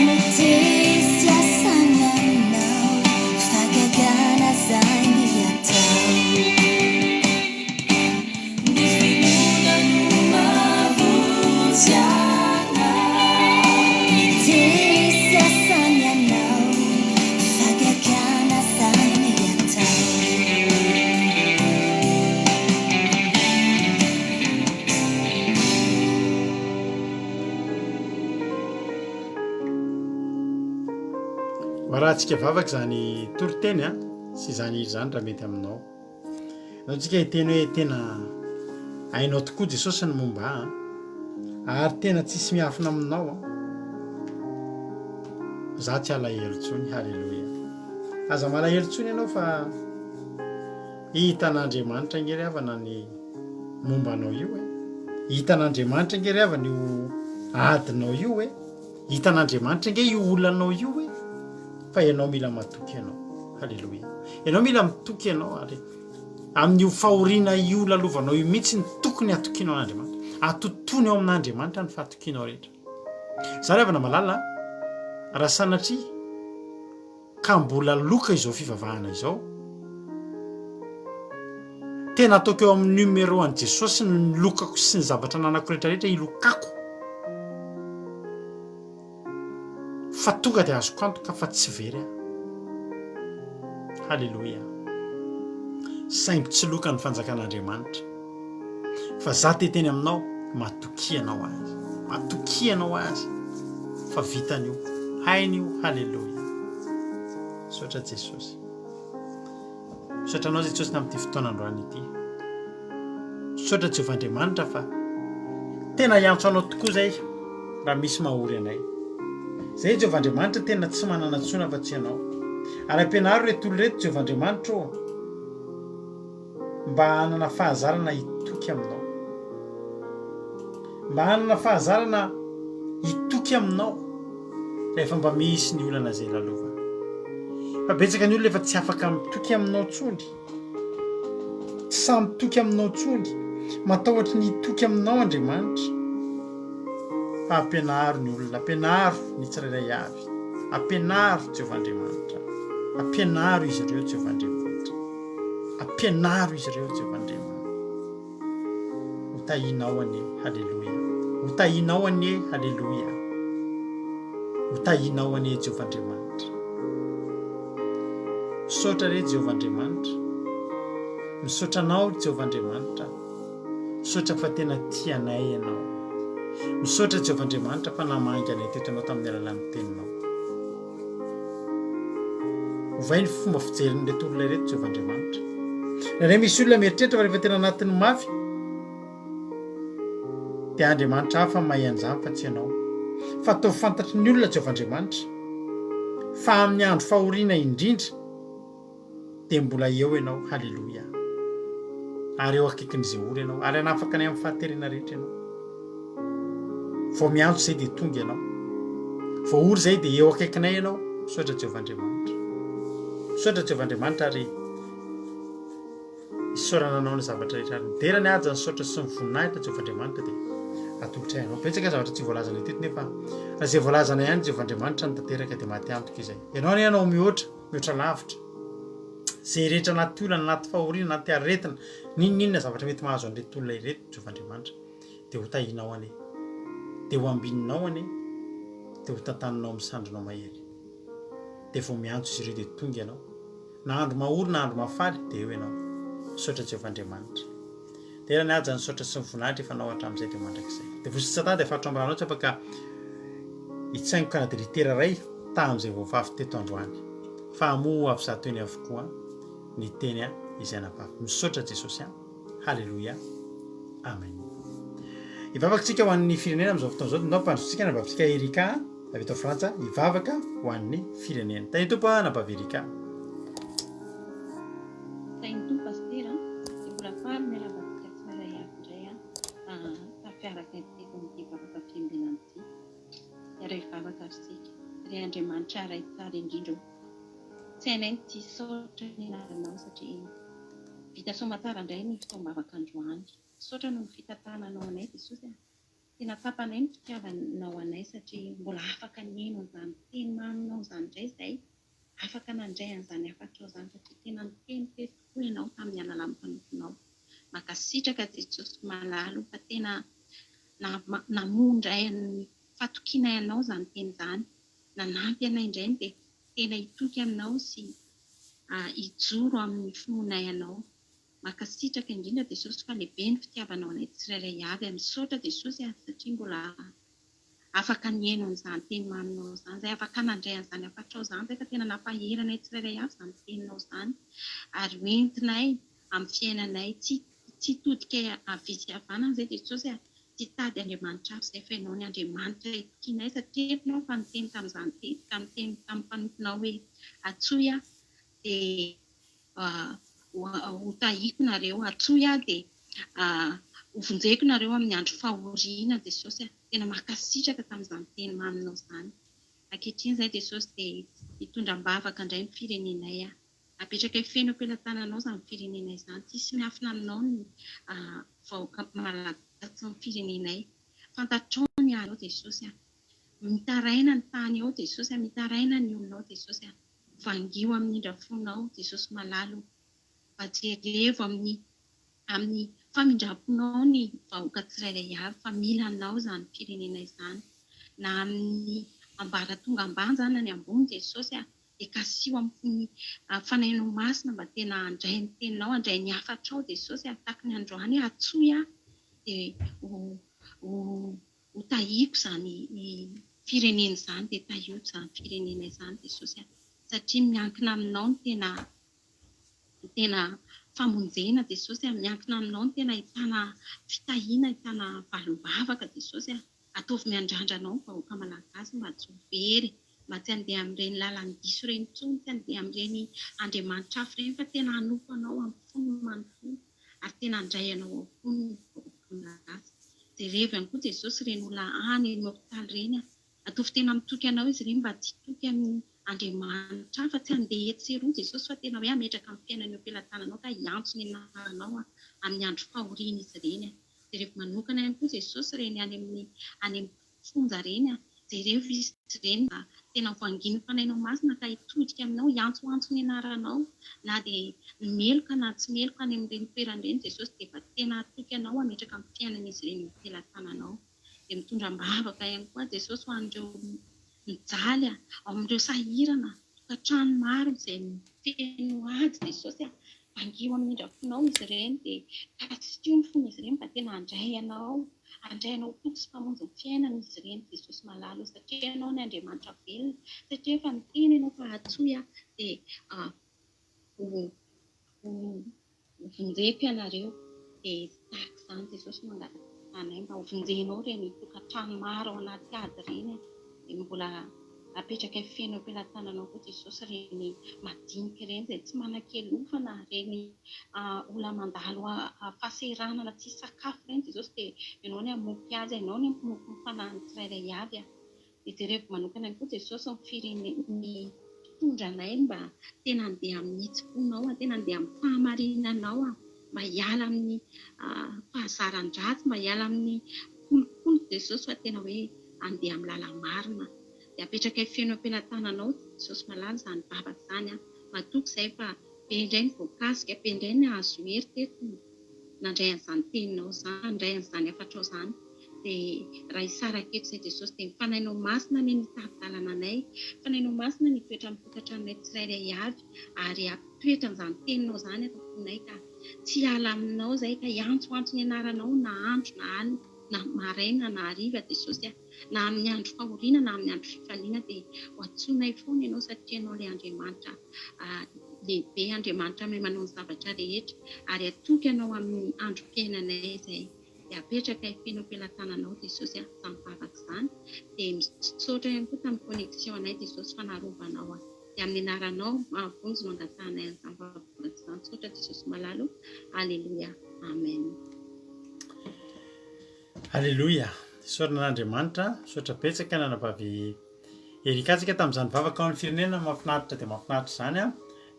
mitesy asany aminao fagagana zany atao mitesy asany aminao fagagana zany atao raha tsika vavaka zany toriteny a sy zany zany raha mety aminao nao tsika hiteny hoe tena hainao tokoa Jesosy ny momba ary tena tsisy miafina aminao za tsy alahelo tsony halleluia aza malahelo tsony ianao fa hitan'Andriamanitra ngery avana ny mombanao io hitan'Andriamanitra ngery avana io adinao io hitan'Andriamanitra nge io olanao io fa ianao mila matoky ianao halleloia ianao mila mitoky ianao ary amin'io fahoriana io lalovanao io mihitsy ny tokony hatokianao an'andriamanitra atotony ao amin'andriamanitra ny fahatokianao rehetra za rehavana malala raha sanatria ka mbola loka izao fivavahana izao tena ataoko eo amin'ny numero an' jesosy ny lokako sy ny zavatra nanako rehetrarehetra ilokako fa tonga dia azoko antoka fa tsy very halleloia saingy tsy loka ny fanjakan'andriamanitra fa za teteny aminao matokianao azy fa vitan'io hain'io halleloia sotra jesosy sotranao jesosy na amin'ity fotoanandroany ity sotra Jehovandriamanitra fa tena iantso anao tokoa zay raha misy mahory anay zay Jehovandriamanitra tena tsy manana tsona fa tsy ianao ary ampianaro reto olo reto Jehovandriamanitra mba hanana fahazarana hitoky aminao mba hanana fahazarana hitoky aminao rehefa mba misy ny olana zay lalova fa betsaka ny olona efa tsy afaka mitoky aminao tsony tsy samy mitoky aminao tsony matahotra ny hitoky aminao Andriamanitra fa ampianaro ny olona ampianaro ny tsirairay avy ampianaro Jehovandriamanitra ampianaro izy ireo Jehovandriamanitra ampianaro izy ireo Jehovandriamanitra hotahinao anie halleloia hotahinao anie halleloia hotahinao anie Jehovandriamanitra misaotra re Jehovandriamanitra misaotranao Jehovandriamanitra misaotra fa tena tianay ianao misaotra Jehovandriamanitra fa namangy anay teto ianao tamin'ny alalan'ny teninao ovay ny fomba fijerin'ny reto olona reto Jehovandriamanitra raha misy olona mieritreritra fa rehefa tena anatin'ny mafy dia Andriamanitra hafa mahay an'izany fa tsy ianao fa atao fantatry ny olona Jehovandriamanitra fa amin'ny andro fahoriana indrindra dia mbola eo ianao halleloia ary eo akaikin'izay olo ianao ary anafaka anay amin'ny fahaterena rehetra ianao vao miantso zay dia tonga ianao vao ory zay dia eo akaikinay ianao misaotra Jehovandriamanitra misaotra Jehovandriamanitra ary isaorana anao ny zavatra rehetra ary miderany aja ny saotra sy ny voninahitra Jehovandriamanitra dia atolotra ianao betsaka zavatra tsy voalazana teto nefa raha zay voalazana ihany Jehovandriamanitra ny tanteraka dia maty antoka izay ianao ny ianao mihoatra lavitra zay rehetra anaty olana anaty fahoriana anaty aretina ninninona zavatra mety mahazo an'reto olona ireto Jehovandriamanitra dia ho tahinao anie dia ho ambininao anie dia ho tantaninao misandronao mahery dia vao miantso izy ireo dia tonga ianao na andro mahory na andro mafaly dia eo ianao misaotra Jehovandriamanitra dia ny aja ny saotra sy ny voninahitra efa nao hatramin'izay dia mandrakizay dia vositsata dia fatra ambaranao tsy afaka hitsaingo kana dia litera ray tamin'izay voavavy teto androany fa moa avy zato eny avokoa ny teny izay navavy misaotra Jesosy halleloia amen ivavakantsika ho an'ny firenena amin'izao fotoana izao nao mpandrotsika nabavitsika Erika avy eto Frantsa ivavaka ho an'ny firenena tany tompo nabavy Erika tany tompo pastera dia mbola faly miarabavika tsara avy indray tafiaraka teto amin'ity vavaka fiangonana ity ary ivavaka avysika ry Andriamanitra ray tsara indrindra tsy hainay ny tsy saotra ny anaranao satria vita soamantsara indray ny fotoam-bavaka androany saotra no fitatananao anay Jesosy tena tapanay ny fitiavanao anay satria mbola afaka ny eno an'izany teny maninao izany indray izay afaka nandray an'izany afatrao izany satria tena niteny teto tokoa ianao tamin'ny alalan'ny mpanofonao makasitraka Jesosy malalo fa tena namondray ny fatokiana ianao izany teny izany nanampy anay indray dia tena hitoky aminao sy hijoro amin'ny finoana ianao makasitraka indrindra Jesosy fa lehibe ny fitiavanao anay tsirairay avy amin'ny saotra Jesosy satria mbola afaka ny eno an'izany teny maninao izany izay afaka nandray an'izany afatrao izany zay fa tena nampaheranay tsirairay avy izany teninao izany ary hoentinay amin'ny fiainanay tsy todika avitsy havanana izay Jesosy tsy tady Andriamanitra avy izay fa ianao ny Andriamanitra hitokinay satria etinao fa niteny tamin'izany tamin'ny mpanofonao hoe atsoya dia ho tahiko nareo atsoya dia hovonjeko nareo amin'ny andro fahoriana Jesosy tena makasitraka tamin'izany teny maninao izany ankehitriny izay Jesosy dia hitondram-bavaka indray ny firenenay apetraka feno am-pelantananao zany firenena izany tsisy miafina aminao ny vahoaka malagasy ny firenenay fantatrao ny anao Jesosy mitaraina ny tany ao Jesosy mitaraina ny olonao Jesosy vangio amin'ny drafonao Jesosy malalo vajerevo amin'ny famindraponao ny vahoaka tsirairay avy fa milanao zany firenena izany na amin'ny ambara tonga ambany zany any ambony Jesosy dia kasio amin'ny fanainao masina mba tena andray ny teninao andray ny afatrao Jesosy tahaka ny androany atsoy dia ho tahiko zany firenena izany dia tahiko zany firenena izany Jesosy satria miankina aminao ny tena famonjena Jesosy miankina aminao ny tena ahitana fitahiana ahitana valombavaka Jesosy ataovy miandrandranao ny vahoaka malagasy mba tsy ho very mba tsy handeha amin'ireny lalan-diso ireny intsony tsy handeha amin'ireny andriamanitra hafa ireny fa tena hanoko anao amin'ny fony manontolo ary tena handray anao ao fony ny vahoaka malagasy jerevy ihany koa Jesosy ireny olona any eny hôpitaly ireny ataovy tena mitoky anao izy ireny mba tsy hitoky amin'ny andriamanitra fa tsy handeha etseroa Jesosy fa tena hoe ametraka amin'ny fiainany am-pelantananao ka hiantso ny anaranao amin'ny andro fahoriana izy ireny jerevy manokana ihany koa Jesosy ireny any amin'ny fonja ireny jerevy izy ireny tena voanginy fanainao masina ka hitodika aminao hiantsoantso ny anaranao na dia meloka na tsy meloka any amin'ireny toeran'ireny Jesosy dia efa tena hatoky anao ametraka amin'ny fiainan'izy ireny am-pelantananao dia mitondra mbavaka ihany koa Jesosy ho an'ireo mijaly ao amin'ireo sahirana tokantrano maro izay feno ady Jesosy vangio amin'ny drafonao izy ireny dia kasio ny fona izy ireny mba tena handray anao toky sy famonjy ny fiainan'izy ireny Jesosy malalo satria ianao ny andriamanitra velona satria efa miteny ianao fa atsoy dia hovonjeko ianareo dia tahaka izany Jesosy mangatana mba hovonjenao ireny tokantrano maro ao anaty ady ireny dia mbola apetraka feno am-pelantananao koa Jesosy ireny madinika ireny izay tsy manan-kelofana ireny olona mandalo fahaseranana tsy sakafo ireny Jesosy dia ianao ny hamoky azy ianao ny hamoky ny fanahy tsirairay avy dia jerevy manokana ihany koa Jesosy ny fireneny fitondranay mba tena handeha amin'ny hitsim-ponao tena handeha amin'ny fahamarinanao mba hiala amin'ny fahazaran-dratsy mba hiala amin'ny kolokolo Jesosy fa tena hoe handeha amin'ny lalamarina dia apetraka feno am-pelantananao Jesosy malalo izany vavaka izany matoky izay fa be indray ny voakasika be indray ny azo hery teto nandray an'izany teninao izany nandray an'izany afatrao izany dia raha isara keto izay Jesosy dia mifanainao masina ny mitady-dalana anay fanainao masina ny toetra mitokantranonay tsirairay avy ary toetra n'izany teninao izany ataonay ka tsy hiala aminao izay ka hiantsoantso ny anaranao na andro na alina na maraina na hariva Jesosy na amin'ny andro fahoriana na amin'ny andro fifaliana dia ho antsonay foana ianao satria ianao ilay Andriamanitra lehibe Andriamanitra mahay manao ny zavatra rehetra ary atoky ianao amin'ny androm-piainanay izay dia apetraka feno am-pelantananao Jesosy izany vavaka izany dia misaotra ihany koa tamin'ny connexion anay Jesosy fanarovanao dia amin'ny anaranao mahavonjy mangatanay an'izany vavaka izany saotra Jesosy malalo alleluia amen. Alleluia saorana an'Andriamanitra saotra betsaka nanavavy erikatsika tamin'izany vavaka ao amin'ny firenena mahafinaritra dia mahafinaritra izany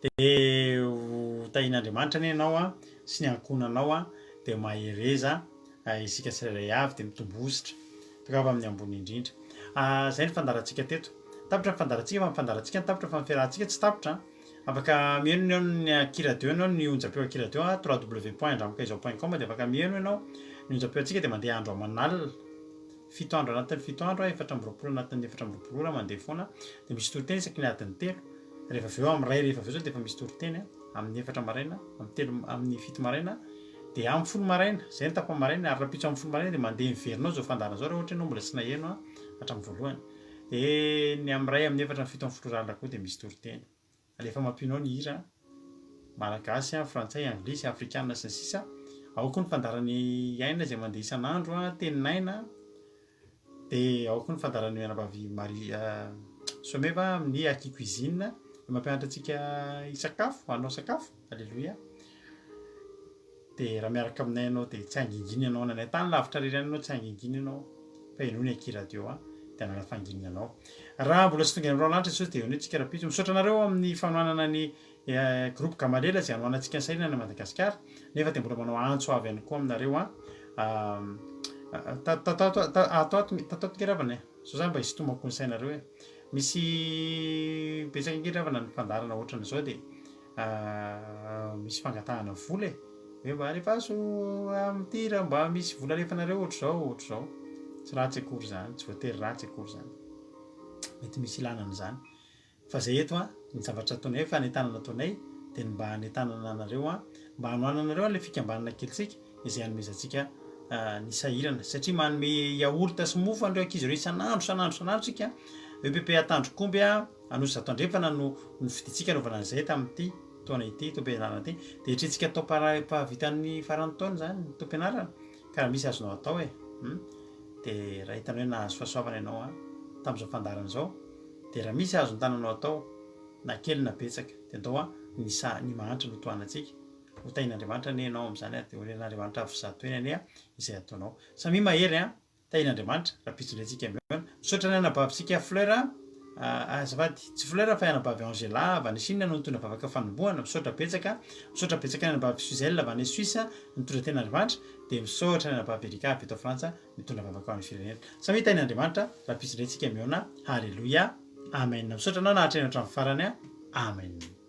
dia ho tahian'Andriamanitra ny ianao sy ny ankonanao dia mahereza isika tsirairay avy dia mitombositra tonga avy amin'ny ambony indrindra izay ny fandarantsika teto tapitra ny fandarantsika fa mifandarantsika ny tapitra fa ny fiarahantsika tsy tapitra afaka mihaino ianao ny akiradio ianao ny onjapeo akiradio www.andramokaizo.com dia afaka mihaino ianao ny onjapeo antsika dia mandeha andro aman'alina 7 andro anatin'ny 7 andro 4 anatin'ny 4 mandeha foana dia misy toriteny isaky ny adiny 3 rehefa avy eo amin'ny ray rehefa avy eo dia efa misy toriteny amin'ny 4 maraina amin'ny 7 maraina dia amin'ny 10 maraina izay ny tapany maraina ary rapitso amin'ny 10 maraina dia mandeha miverinao zao fandarana zao raha ohatra ianao mbola tsy naheno hatramin'ny voalohany dia ny amin'ny ray amin'ny 4 amin'ny 7 ralina koa dia misy toriteny alefa mampinao ny hira malagasy frantsay anglisy afrikanina sy ny sisa ao koa ny fandarany aina izay mandeha isan'andro tenin'aina dia ao koa ny fandarany mianavavy Maria Someva amin'ny Aki Cuisine mampianatra antsika hisakafo hanao sakafo alleluia dia raha miaraka aminay ianao dia tsy angingina ianao nanay tany lavitra rerany ianao tsy angingina ianao fa ianao ny akiradio dia hanala fanginina anao raha mbola tsy tonga amin'irao lanitra Jesosy dia eo antsika rapitso misaotra anareo amin'ny fanohanana ny groupe Gamalela zay anoanantsika ny sainana Madagasikara nefa dia mbola manao antso avy ihany koa aminareo tatao ngiravana so zany mba hisintomako ny sainareo misy betsaka ngiravana ny fandarana ohatran'izao dia misy fangatahana vola hoe mba rehefa azo amity raha mba misy vola alefanareo ohatr'izao tsy ratsy akory zany tsy voatery ratsy akory zany mety misy ilanana zany fa zay eto ny zavatra ataonay fa hanetanana ataonay dia mba hanetanana anareo mba hanoananareo le fikambanana kelitsika izay hanomezantsika ny sahirana satria manome yaourt sy mofo andreo ankizy ireo isan'andro tsika EPP Atandrokomby Anosy Zatondrefana no fiditsika anaovana an'izay tamin'ity taona ity taom-pianarana ity dia hetrentsika atao pahavitan'ny farany taona zany ny taom-pianarana ka raha misy azonao atao dia raha hitanao hoe nahazo fahasoavana ianao tamin'izao fandarana izao dia raha misy azo ny tananao atao na kely na betsaka dia atao ny mahantra no toanantsika ho tain'Andriamanitra ne ianao amin'izany dia horen'Andriamanitra avy izay ataonao samy mahery tain'Andriamanitra raha pitondrentsika miona misaotra ny anabavintsika fleur azafady tsy fleur fa anabavy Angela avy any Chine no nitondra vavaka fanombohana misaotra betsaka ny anabavy Suzelle avy any Suisse nitondra tain'Andriamanitra dia misaotra ny anabavy Erika avy eto Frantsa nitondra vavaka amin'ny firenena samy tain'Andriamanitra raha pitondrentsika miona halleluia amen misaotra anao nahatrany hatramin'ny farany amen